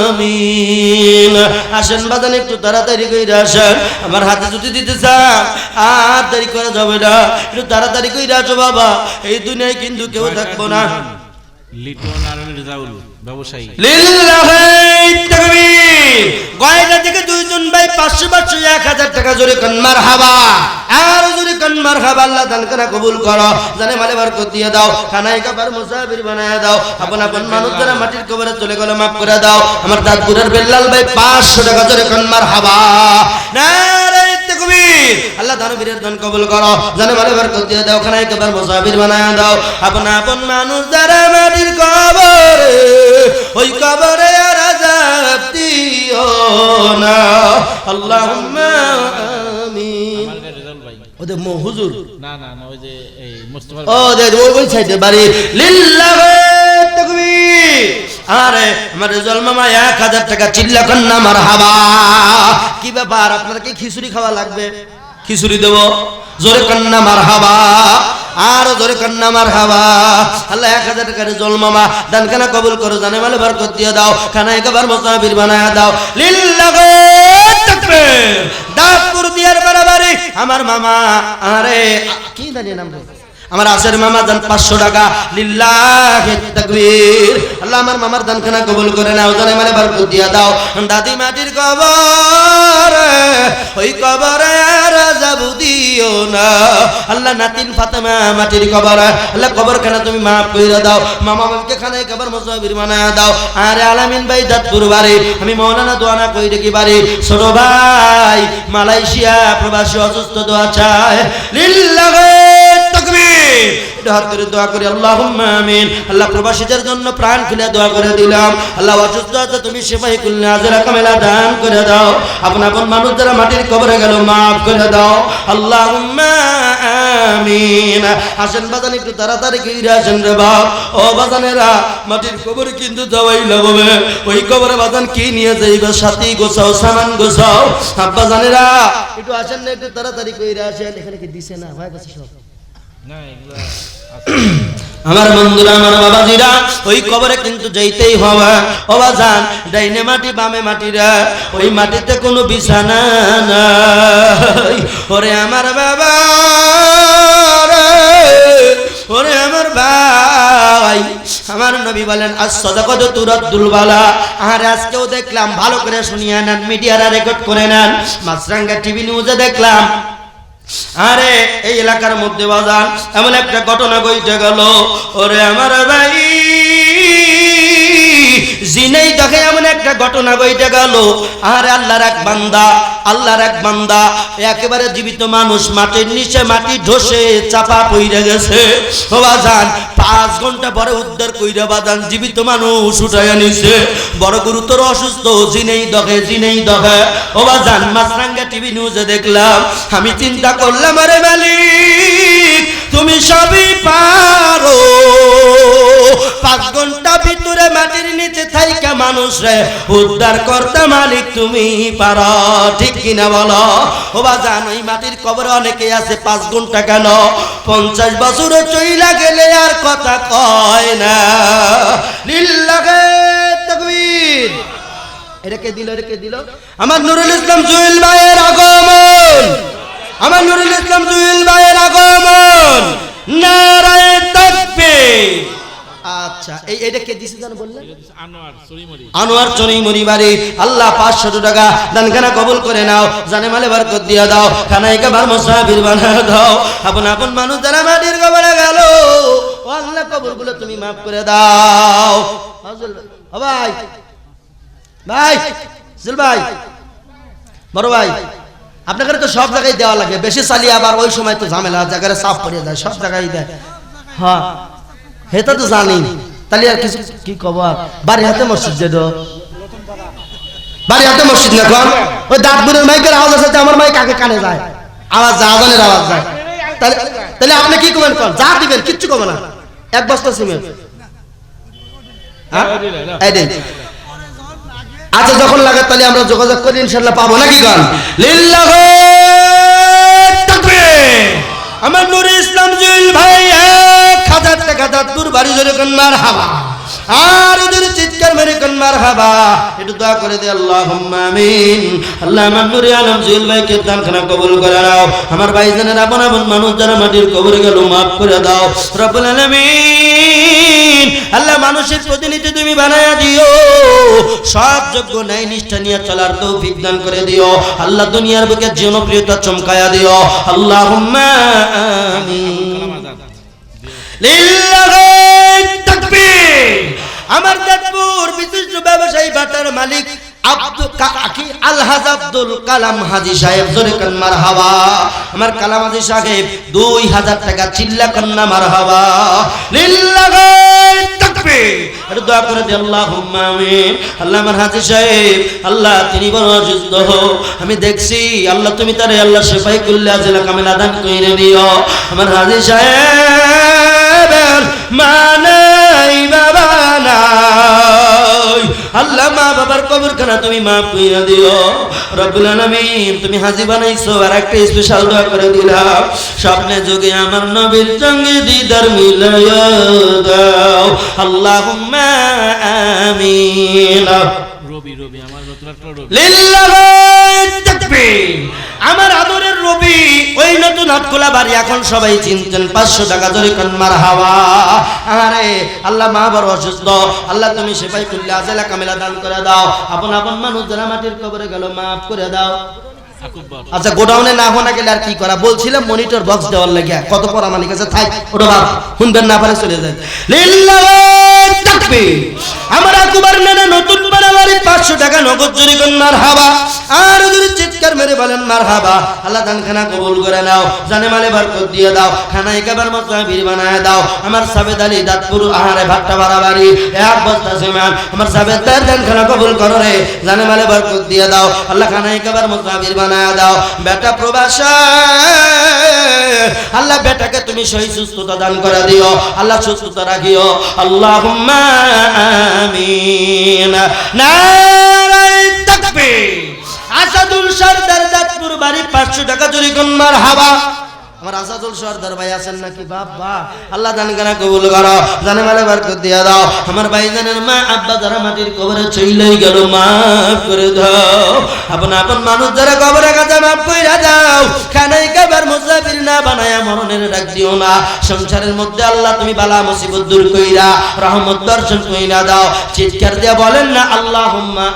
Speaker 1: আমিন। আসেন বাজান একটু তাড়াতাড়ি কইরা আসেন। আমার হাতে যদি দিতে চান আর দেরি করা যাবে না। একটু তাড়াতাড়ি কইরা আসো বাবা। এই দুনিয়ায় কিন্তু কেউ থাকবো না।
Speaker 2: লিটন আর রেজাউল ব্যবসায়ী
Speaker 1: লিল্লাহি তাকবীর। গয়না থেকে 2 জন ভাই 500 1000 টাকা জোরে কান মারহাবা। আর জোরে কান মারহাবা। আল্লাহ দান করে কবুল করো। জানে মালে বরকত দিয়ে দাও। খানায় কাবার মুসাফির বানায় দাও। আপন আপন মানুষ যারা মাটির কবরে চলে গেল মাফ করে দাও। আমার দাদপুরের বেল্লাল ভাই 500 টাকা জোরে কান মারহাবা। নারে তাকবীর। আল্লাহ দানবীরের দান কবুল করো। জানে মালে বরকত দিয়ে দাও। খানায় কাবার মুসাফির বানায় দাও। আপন আপন মানুষ যারা মাটির কবরে ওই কবরে আর আযাব দিও না। আল্লাহুম্মা আমিন।
Speaker 2: আমার রেজাউল ভাই
Speaker 1: ওদে হুজুর
Speaker 2: না না না ওই যে এই মুস্তাফা
Speaker 1: ও দে ওই সাইডে বাড়ি। লিল্লাহি তাকবীর। আরে আমার রেজাউল মামা 1000 টাকা চিল্লা কন্না মারহাবা। কি ব্যাপার আপনার কি খিচুড়ি খাওয়া লাগবে? খিচুড়ি দেব। জোরে কন্না মারহাবা। আর জোরে কন্না মারহাবা। আল্লাহ 1000 টাকা রেজাউল মামা দান কানা কবুল করো। জানে মালে বরকত দিয়ে দাও। খানায় একবার মুসাফির বানায় দাও। লিল্লাহি তাকবীর। দাসপুর দিয়ার বাড়াবাড়ি আমার মামা আরে কি জানি নাম আমার আশের মামা দান 500 টাকা লিল্লাহি তাকবীর আল্লাহ আমার মামার দানখানা কবুল করে নাও জানে মানে বরকত দিয়া দাও দাদি মাটির কবর ওই কবরে রাজাব দিও না আল্লাহ নাতিন ফাতেমা মাটির কবর আল্লাহ কবরখানা তুমি maaf কইরা দাও মামা বাবাকে খানায় কবর মুসাফির বানায়া দাও আরে আলামিন ভাই দাঁতপুর বাড়ি আমি মাওলানা দোয়ানা কই রেখি বাড়ি ছোট ভাই মালয়েশিয়া প্রবাসী অসুস্থ দোয়া চায় লিল্লাহি তাকবীর হাত করে দোয়া করি আল্লাহুম্মা আমিন আল্লাহ প্রবাসীদের জন্য প্রাণ খুলে দোয়া করে দিলাম আল্লাহ অসুস্থ আছে তুমি শিফাই কুল্লি আজরা কামেলা দান করে দাও আপন আপন মানুষ যারা মাটির কবরে গেল maaf করে দাও আল্লাহুম্মা আমিন আসেন বাজান একটু তাড়াতাড়ি কইরা আসেন রে বাপ ও বাজানেরা মাটির কবরে কিন্তু যাওয়াই লাগবে ওই কবরে বাজান কি নিয়ে যাইবা সাথী গোছাও সামান গোছাও আব্বা জানেরা একটু আসেন না একটু তাড়াতাড়ি কইরা আসেন এখানে কি দিছে না হয়ে গেছে সব
Speaker 2: না এগুলা
Speaker 1: আমার বন্ধুরা আমার বাবাজিরা ওই কবরে কিন্তু যাইতেই হবে ও বাজান ডাইনে মাটি বামে মাটিরা ওই মাটিতে কোনো বিছানা নাই ওরে আমার বাবা ওরে আমার ভাই আমার নবী বলেন as-সাদাকাতু তুরাদ্দুল বালা আর আজকেও দেখলাম ভালো করে শুনিয়ে নেন মিডিয়ারা রেকর্ড করে নেন মাছরাঙ্গা টিভি নিউজে দেখলাম আরে এই এলাকার মধ্যে বাজান এমন একটা ঘটনা ঘটে গেল ওরে আমার ভাই জিনেই দেখে এমন একটা ঘটনা ঘটে গেল আরে আল্লাহর এক বান্দা একেবারে জীবিত মানুষ মাটির নিচে মাটি ধসে চাপা পইরা গেছে ও বাজান 5 ঘন্টা পরে উদ্ধার কইরা বাজান জীবিত মানুষ উঠাইয়া নিছে বড় গুরুতর অসুস্থ জিনেই দেখে ও বাজান মাছরাঙ্গা টিভি নিউজে দেখলাম আমি চিন্তা করলাম আরে মালিক তুমি সবই পারো 5 ঘন্টা ভিতরে মাটির নিচে থাইকা মানুষ রে উদ্ধার করতে মালিক তুমি পারো ঠিক কিনা বলো ও বাজান ওই মাটির কবরে অনেকে আছে 5 ঘন্টা কেন 50 বছরও চইলা গেলে আর কথা কয় না লিল্লাহি তাকবীর এটা কে দিল আমার নুরুল ইসলাম জুয়েল ভাইয়ের আগমন আমার নুরুল ইসলাম জুয়েল ভাইয়ের আগমন নারায়ে তাকবীর আচ্ছা এইটা কে দিছে জানো বললেন আনোয়ার চরিমরি বাড়ি আল্লাহ 500 টাকা দানখানা কবুল করে নাও জানে মালে বরকত দিয়া দাও খানায় কবর মুসাফির বানায় দাও আপন আপন মানুষ যারা মাটির কবরে গেল ও আল্লাহ কবরগুলো তুমি maaf করে দাও হাজল ভাই জুল ভাই বড় ভাই আপনাদের তো সব জায়গায় দেওয়া লাগে বেশি চালিয়ে আবার ওই সময় তো ঝামেলা জায়গায় সাফ করে যায় সব জায়গায় দেয় হ্যাঁ হেতা তো জানি তাহলে আর কিছু কি খবর বাড়ি হাতে মসজিদ যেত বাড়ি হাতে মসজিদ না কোন ওই দাঁতপুরের মাইকের আওয়াজ আছে আমার মাইক আগে কানে যায় আওয়াজ যায় আজানের আওয়াজ যায় তাহলে আপনি কি করবেন কোন যা দিবেন কিচ্ছু করবে না 1 বস্তা সিমেন্ট হ্যাঁ আচ্ছা যখন লাগে তাহলে আমরা যোগাযোগ করি ইনশাআল্লাহ পাবো নাকি গান লিল্লাহি তাকবীর আমার নুরুল ইসলাম জুয়েল ভাই 1000 টাকা দাঁতপুর বাড়ি ধরে কোন মারহাবা আর ওদের চিৎকার মেরে কোন মারহাবা একটু দোয়া করে দে আল্লাহুম্মা আমিন আল্লাহ আমার নুরুল আলম জুয়েল ভাইকে দানখানা কবুল করে নাও আমার ভাইজানের আপন আপন মানুষ যারা মাটির কবরে গেল maaf করে দাও রব্বুল আলামিন আল্লাহ মানুষের প্রতিনিধি তুমি বানায়া দিও সব যোগ্য ন্যায় নিষ্ঠা নিয়ে চলার তৌফিক দান করে দিও আল্লাহ দুনিয়ার বুকে জনপ্রিয়তা চমকায়া দিও আল্লাহুম্মা আমিন লিল্লাহি তাকবীর আমার দাঁতপুর বিশিষ্ট ব্যবসায়ী বাটার মালিক আলহাজ আব্দুল কালাম হাজী সাহেব জোরে কান মারহাবা আমার কালাম হাজী সাহেব 2000 টাকা চিল্লা কান্না মারহাবা লিল্লাহি তাকবীর আর দোয়া করে দে আল্লাহুম্মা আমিন আল্লাহ আমার হাজী সাহেব আল্লাহ তিনি বড় অসুস্থ আমি দেখছি আল্লাহ তুমি তারে আল্লাহ শিফায়ে কুল্লি আজলা কামেলা দান কইরে দিও আমার হাজী সাহেব মানাই বাবা নাই আল্লাহ মা বাবার কবরখানা তুমি maaf কইরা দিও রব্বুল আলামিন তুমি হাজী বানাইছো আর একটা স্পেশাল দোয়া করে দিলাম স্বপ্নে যোগে আমার নবীর সঙ্গে দিদার মিলায়া দাও আল্লাহুম্মা আমিন
Speaker 2: রবি আমার নতুন একটা রবি
Speaker 1: লিল্লাহি তাকবীর আমার আদরের রবি ওই নতুন নাটখোলা বাড়ি এখন সবাই চিনতেন 500 টাকা জোরে কোন মারহাবা। আরে আল্লাহ মা বড় অসুস্থ, আল্লাহ তুমি সেফাই কুল্লি আজলা কামিলা দান করে দাও। আপন আপন মানুষ যারা মাটির কবরে গেল মাফ করে দাও। আচ্ছা গোডাউনে না হোনা গেলে আর কি করা, বলছিলাম মনিটর বক্স দেওয়ার লাগিয়া কত পরামানিক আছে, থাক ওটা বাপ শুনবেন না পারে চলে যায়। লিল্লাহি তাকবীর। আমরা কুবার নানা নতুন বাড়ি 500 টাকা নগদ জোরে কোন মারহাবা। আর যদি চিৎকার মেরে বলেন মারহাবা। আল্লাহ দান খানা কবুল করে নাও, জানে মালে বরকত দিয়ে দাও, খানায় কাবার মুসাফির বানায় দাও। আমার সাবেদ আলী দাঁতপুর আহারে ভাট্টা বাড়াবাড়ি এক বস্তা সিমেন্ট আমার সাবেদ দান খানা কবুল করো রে, জানে মালে বরকত দিয়ে দাও। আল্লাহ খানায় কাবার মুসাফির বানায় দাও। বেটা প্রবাসে আল্লাহ বেটাকে তুমি সহি সুস্থতা দান করে দিও, আল্লাহ সুস্থতা রাখিও। আল্লাহুম্মা আমিন। নারায়ে তাকবীর। আসাদুল সরদার দাঁতপুর বাড়ি 500 টাকা জোরে কোন মারহাবা। আমার আসাদুল সরদার ভাই আছেন নাকি বাবা, আল্লাহ দান গানা কবুল করো, জানে মালে বরকত দিয়ে দাও। আমার ভাইজানের মা আব্বা যারা মাটির কবরে চইলেই গেল মাফ করে দাও। আপন আপন মানুষ যারা কবরে কাছে মাফ কইরা দাও। খানাই কাবার মুসাফির না বানায়া মরণের ডাক দিও না। সংসারের মধ্যে আল্লাহ তুমি বালা মুসিবত দূর কইরা রহমত দর্শন কইরা দাও। চিৎকার দিয়ে বলেন না আল্লাহুম্মা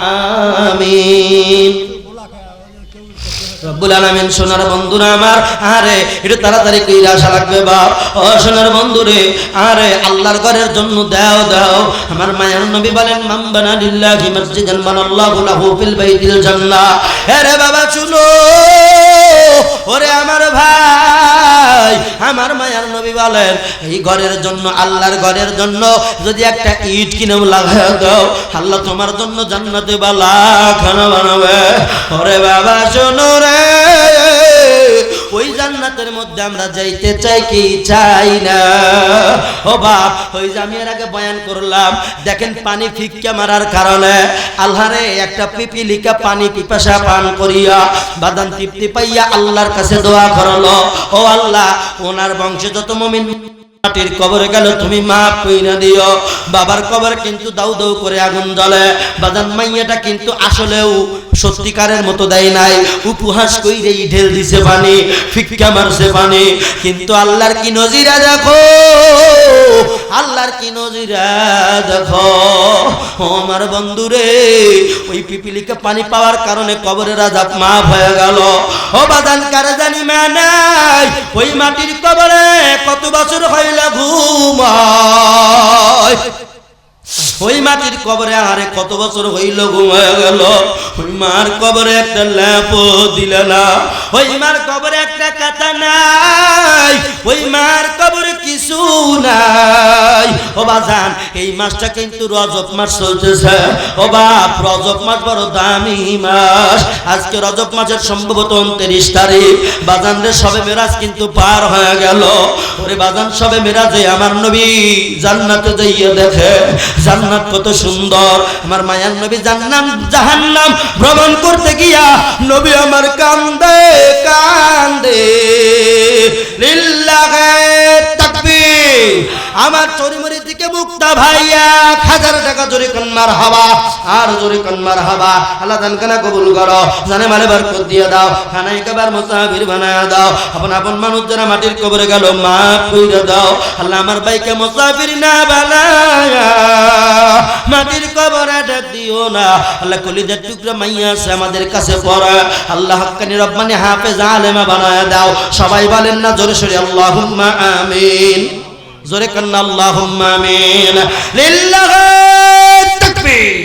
Speaker 1: আমিন। রব্বুল আলামিন। সোনার বন্ধুরা আমার, আরে একটু তাড়াতাড়ি কইরা আসা লাগবে বাপ। ও সোনার বন্ধুরে, আরে আল্লাহর ঘরের জন্য দাও দাও। আমার মায়ার নবী বলেন মান বানা লিল্লাহি মসজিদান বানাল্লাহু লাহু ফিল বাইতিল জান্নাহ। আরে বাবা শুনো, ওরে আমার ভাই, আমার মায়ার নবী বলেন এই ঘরের জন্য, আল্লাহর ঘরের জন্য যদি একটা ইট কিনেও লাগায় দাও, আল্লাহ তোমার জন্য জান্নাতে বালা খানা বানাবে। ওরে বাবা শোনো রে, ওই জান্নাতের মধ্যে আমরা যাইতে চাই কি চাই না? ও বাপ, ওই যে আমি এর আগে বয়ান করলাম, দেখেন পানি ফিক্কা মারার কারণে আল্লাহরে একটা পিপিলিকা পানি পিপাসা পান করিয়া বাদান তৃপ্তি পাইয়া আল্লাহর কাছে দোয়া করলো, ও আল্লাহ ওনার বংশে যত মুমিন মাটির কবরে গেল তুমি মাফ কইরা দিও। বাবার কবরে কিন্তু দাউ দাউ করে আগুন জ্বলে। বাদান মাইয়াটা কিন্তু আসলেও সত্যিকারের মতো দেয় নাই, উপহাস কইরেই ঢেল দিছে পানি, ফিক্কা মারছে পানি। কিন্তু আল্লাহর কি নজিরা দেখো, আল্লাহর কি নজিরা দেখো। ও আমার বন্ধুরে, ওই পিপিলিকে পানি পাওয়ার কারণে কবরের আযাব মাফ হয়ে গেল। ও বাদান কারে জানি মা নাই, ওই মাটির কবরে কত বছর হইলা ঘুমায়। ওই মাটির কবরে আরে কত বছর হইল ঘুমায় গেল। ওই মার কবরে একটা ল্যাপ দিলে না, ওই মার কবরে একটা কাঁথা নাই, ওই মার কবরে কিছু নাই। ও বাজান, এই মাসটা কিন্তু রজব মাস চলতেছে। ও বাপ, রজব মাস বড় দামি মাস। আজকে রজব মাসের সম্ভবত 29 তারিখ। বাজান রে, সবে মেরাজ কিন্তু পার হয়ে গেল। ওরে বাজান, সবে মেরাজে আমার নবী জান্নাতে যাইয়া দেখে জান্নাত কত সুন্দর। আমার মায়ার নবী জান্নাত জাহান্নাম ভ্রমণ করতে গিয়া নবী আমার কান্দে কান্দে। লিল্লাহি তাকবীর। আমার চরিমরি থেকে মুক্তা ভাইয়া 1000 টাকা জোরে কোন মারহাবা, আর জোরে কোন মারহাবা। আল্লাহ দান খানা কবুল করো, জানে মালে বরকত দিয়ে দাও, খানায় কাবার মুসাফির বানায়া দাও। আপন আপন মানুষ যারা মাটির কবরে গেল মাফ কইরা দাও। আল্লাহ আমার ভাইকে মুসাফির না বানায়া মাটির কবরে ডাক দিও না। আল্লাহ কলিজার টুকরা মাইয়া আছে আমাদের কাছে পড়া, আল্লাহ হক্কানি রব্বানি হাফেজ আলেমা বানায়া দাও। সবাই বলেন না জোরে সোরে আল্লাহুম্মা আমিন। জোরে কান্না আল্লাহুম্মা আমিন। লিল্লাহি তাকবীর।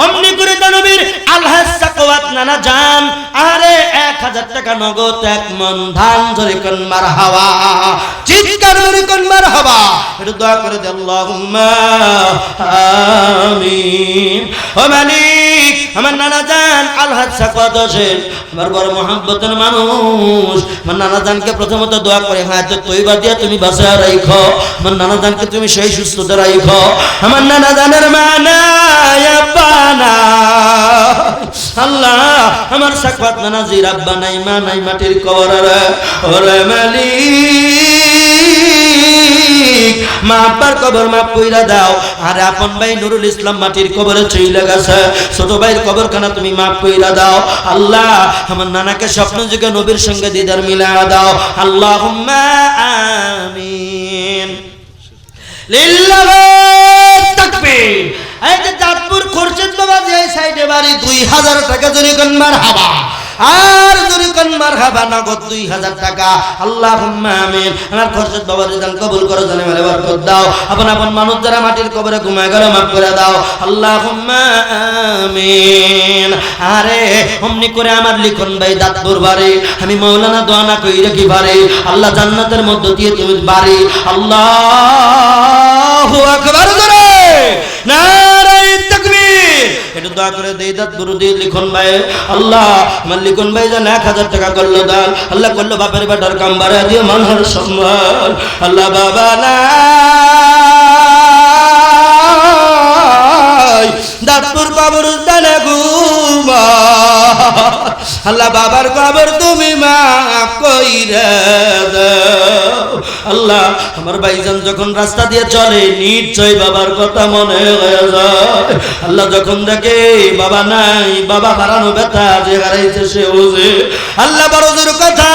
Speaker 1: অমনি করে দানবীর আলহাজ সাকওয়াত নানা জান, আরে 1000 টাকা নগদ 1 মন ধান। জোরে কোন মারহাবা, চিৎকার করে কোন মারহাবা। একটু দোয়া করে দে আল্লাহুম্মা আমিন। ও মালিক, আমার নানা জান আলহাজ সাকওয়াত হোসেন আমার বড় মহব্বতের মানুষ। আমার নানা জানকে প্রথমত দোয়া করে হায়াতুত তয়্যিবা দিয়া তুমি বাঁচায় রাখো। আমার নানা জানকে তুমি সেই সুস্থতা রাখো। আমার নানা জানের মা নাই, আব্বা নাই। আল্লাহ আমার সাকওয়াত নানা জি আব্বা নাই, মা নাই, মাটির কবরে। ওরে মালিক, মা আব্বার কবর মাফ কইরা দাও। আর আপন ভাই নুরুল ইসলাম মাটির কবরে চইলা গেছে, ছোট ভাইয়ের কবরখানা তুমি মাফ কইরা দাও। আল্লাহ আমার নানাকে স্বপ্ন যুগে নবীর সঙ্গে দিদার মিলায়া দাও। আল্লাহুম্মা আমিন। লিল্লাহি তাকবীর। এই যে চাঁদপুর খোরশেদ বাবা যে সাইডে বাড়ি 2000 টাকা জরি কোন মারহাবা, আর জরি কোন মারহাবা, নগদ 2000 টাকা। আল্লাহুম্মা আমিন। আমার খোরশেদ বাবার রিদান কবুল করো, জানে মালে বরকত দাও। আপন আপন মানুষ যারা মাটির কবরে ঘুমায় গেল মাফ করে দাও। আল্লাহুম্মা আমিন। আরে অমনি করে আমার লিখন ভাই দাঁতপুর বাড়ি, আমি মাওলানা দোয়া না কইরা কি বাড়ি, আল্লাহ জান্নাতের মধ্য দিয়ে তুমি বাড়ি। আল্লাহু আকবার জোরে নারে তাকবীর। একটু দোয়া করে দেই দাঁতপুর দিয়ে লিখন ভাই। আল্লাহ আমার লিখন ভাই যেন 1000 টাকা করলো দান, আল্লাহ করলো বাপের বেটার কাম বাড়া দিয়ে মানহার সম্মান। আল্লাহ বাবা না দাঁতপুর কবরস্থানে ঘুমা, আল্লাহ বাবার কবর তুমি মাফ কইরা দাও। আল্লাহ আমার ভাইজান যখন রাস্তা দিয়ে চলে নিশ্চয় বাবার কথা মনে হয়ে যায়। আল্লাহ যখন দেখে বাবা নাই, বাবা হারানো ব্যথা যে হারাইছে সে ওজে। আল্লাহ বড় জোর কথা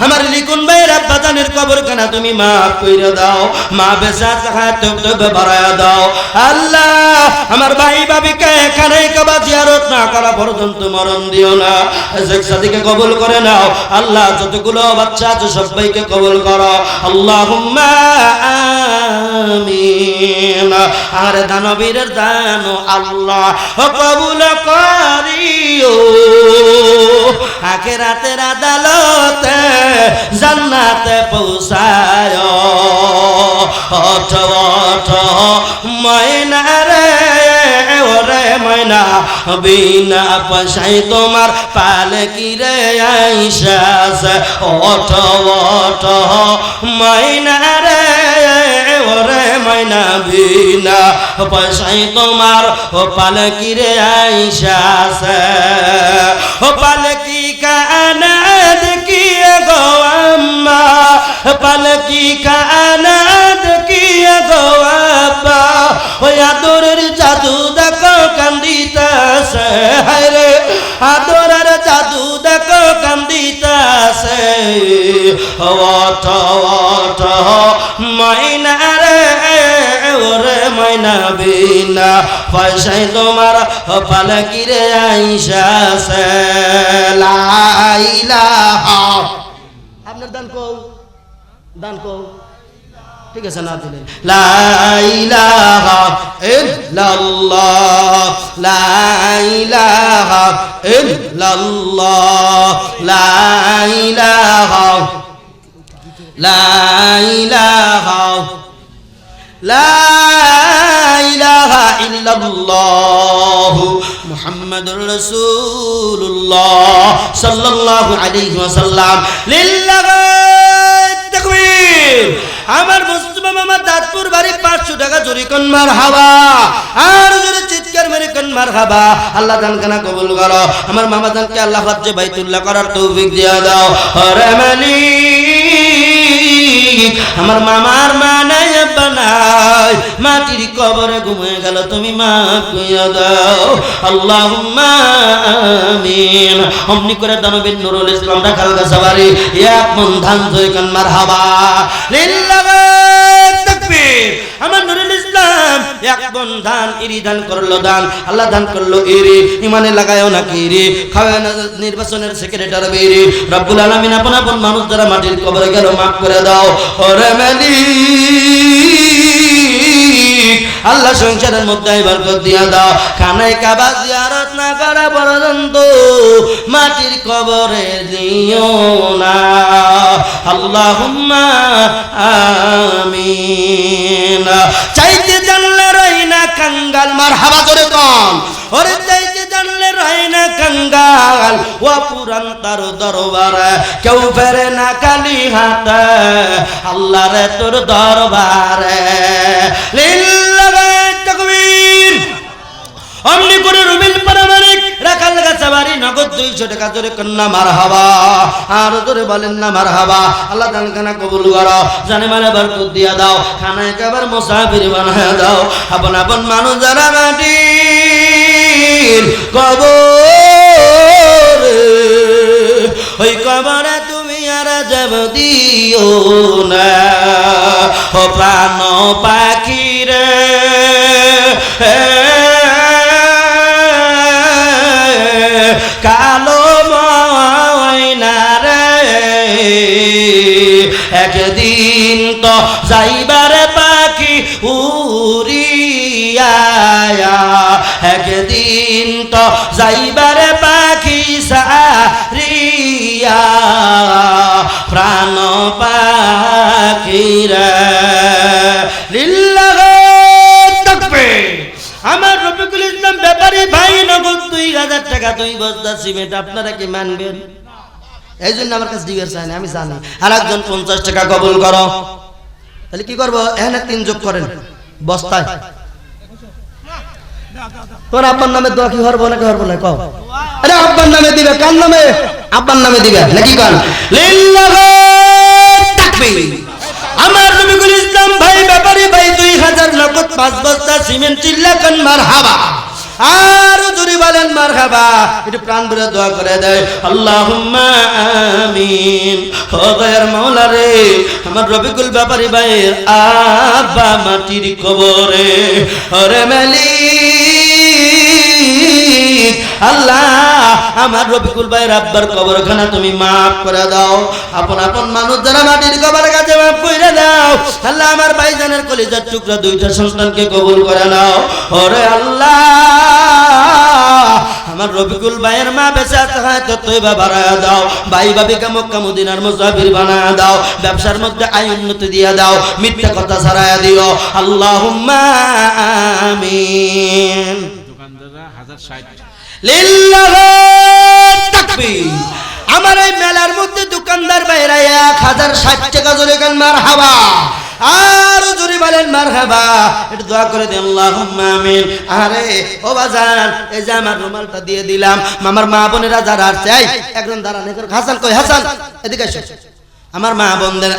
Speaker 1: আমার লিকুন ভাইয়ের আব্বা জানের কবরখানা তুমি মাফ কইরা দাও, মা বেঁচে হাত বাড়ায়া দাও। আল্লাহ আমার ভাই ভাবিকে এখানে কাবা জিয়ারত না করা পর্যন্ত মরণ দিও না, সাদিকে কবুল করে নাও। আল্লাহ যতগুলো বাচ্চা আছে সবাইকে কবুল করো। আল্লাহুম্মা আমিন। আর দানবীরের দান আল্লাহ কবুল করিও, আখিরাতের আদালতে জান্নাতে পৌঁছায়। ওঠো ওঠো ময়না রে, ওরে ময়না, বিনা পয়সায় তোমার পালকি রে আইসাছে। ওঠো ওঠো ময়না রে, ওরে ময়না, বিনা পয়সায় তোমার পালকি রে আইসাছে। ও পালকি কানা দেখিয়ে গো আম্মা, পালকি কানা দেখিয়ে গো আব্বা, ওই আদরের জাদু দেখো কান্দিতাছে। হায়রে আদরের জাদু দেখো কান্দিতাছে। ওঠো ওঠো ময়না রে, ওরে ময়না, বিনা পয়সায় তোমার পালকি রে আইসাছে। লা ইলাহা। আপনার দান কও, দান কও, ঠিক আছে না দিলে। লা ইলাহা ইল্লাল্লাহ, লা ইলাহা ইল্লাল্লাহ, লা ইলাহা, লা ইলাহা, লা ইলাহা ইল্লাল্লাহ মুহাম্মাদুর রাসূলুল্লাহ সাল্লাল্লাহু আলাইহি ওয়াসাল্লাম। লিল্লাহি তাকবীর। আমার মুস্তফা মামা দাঁতপুর বাড়ি 500 টাকা জরি কোন মারহাবা, আর জোরে চিৎকার মেরে কোন মারহাবা। আল্লাহ দানখানা কবুল করো। আমার মামা জানকে আল্লাহ হজ্জে বাইতুল্লাহ করার তৌফিক দিয়া দাও। ওরে মালিক আমার মামার মা নাই বানাই, মাটির কবরে ঘুমিয়ে গেল, তুমি মাফ কইরা দাও। আল্লাহুম্মা আমিন। অমনি করে দানবীর নুরুল ইসলাম ঢাকার কাছে বাড়ি, এক মন ধান জয় কান মারহাবা। লিল্লাহি তাকবীর। আমার নুরুল ইসলাম এক মন ধান ইরি দান করলো দান, আল্লাহ দান করলো ইরি, ইমানে লাগায়ও নাকি ইরি, খাওয়ায় না নির্বাচনের সেক্রেটারি বেরি। রব্বুল আলামিন আপন আপন মানুষ যারা মাটির কবরে গেল মাফ করে দাও। ওরে মালিক আল্লাহ সংসারের মধ্যে বরকত দিয়া দাও। খানায় কাবা জিয়ারত না করা পর্যন্ত মাটির কবরে দিও না। আল্লাহুম্মা আমিন। চাইতে জানলে রই না কাঙ্গাল, মারহাবা জোরে কম। ওরে চাইতে জানলে রই না কাঙ্গাল, ও পুরান তার দরবারে কেউ ফেরে না খালি হাতে, আল্লাহ রে তোর দরবারে। লিল্লাহি তাকবীর। অমনি করে রুবিল পারামানিক রাখাল গাছা বাড়ি নগদ 200 টাকা জোরে কন্যা মারহাবা আর জোরে বলেন না মারহাবা আল্লাহ দানখানা কবুল করো জানে মানে বরকত দিয়া দাও খানা একেবারে মুসাফির বানায় দাও আপন আপন মানুষ যারা মাটির কবর ওই কবরে তুমি আর যাব দিও না ও প্রাণ পাখি রে কালো ময়না রে একদিন তো যাইবার পাখি উড়িয়া একদিন তো যাইবার পাখি সারিয়া প্রাণ পাখিরা লিল্লাহ তাকবীর আমার রফিকুল ইসলাম ব্যাপারী ভাই নগদ 2000 টাকা 2 বস্তা সিমেন্ট আপনারা কি মানবেন এই জন্য আমার কাছে জিজ্ঞেস চাই না আমি জানি আর একজন 50 টাকা কবুল করো তাহলে কি করবো এখানে 3 যোগ করেন বস্তায় তোর আব্বার নামে দোয়া কি হরবো নাকি হরবো না কও আরে আব্বার নামে দিবে কার নামে আব্বার নামে দিবে নাকি কান লিল্লাহ তাকবীর আমার রফিকুল ইসলাম ভাই ব্যাপারী ভাই 2000 নগদ 5 বস্তা সিমেন্ট চিল্লাকান মারহাবা আর জোরে বলেন মারহাবা একটু প্রাণ ভরে দোয়া করে দেয় আল্লাহুম্মা আমিন ও দয়ার মাওলা রে আমার রফিকুল ব্যাপারী ভাইয়ের আব্বা মাটির কবরে ওরে মালিক আল্লাহ আমার রফিকুল ভাইয়ের আব্বার কবরখানা তুমি মাফ করে দাও আপন আপন মানুষ যারা মাটির কবরের কাছে মাফ করে দাও আল্লাহ আমার ভাইজানের কলিজার টুকরা 2টা সন্তানকে কবুল করে নাও ওরে আল্লাহ আমার রফিকুল ভাইয়ের মা বেঁচে আছে হয়তো তয়বা বাড়ায়া দাও ভাই ভাবিকে মক্কা মদিনার মুসাফির বানায়া দাও ব্যবসার মধ্যে আয় উন্নতি দিয়া দাও মিথ্যা কথা ছাড়ায়া দিও আল্লাহুম্মা আমিন
Speaker 2: দোকানদাররা 1060
Speaker 1: লিল্লাহ তাকবীর আমার এই মেলার মধ্যে দোকানদার ভাইরা 1060 টাকা জোরে গান মারহাবা আর জোরে বলেন মারহাবা একটু দোয়া করে দেন আল্লাহুম্মা আমিন আরে ও বাজার এই যে আমার রুমালটা দিয়ে দিলাম আমার মা বোনেরা যারা আসছে এই একজন দাঁড়ান হাসান কই হাসান এদিকে এসো আমার মা বোনদের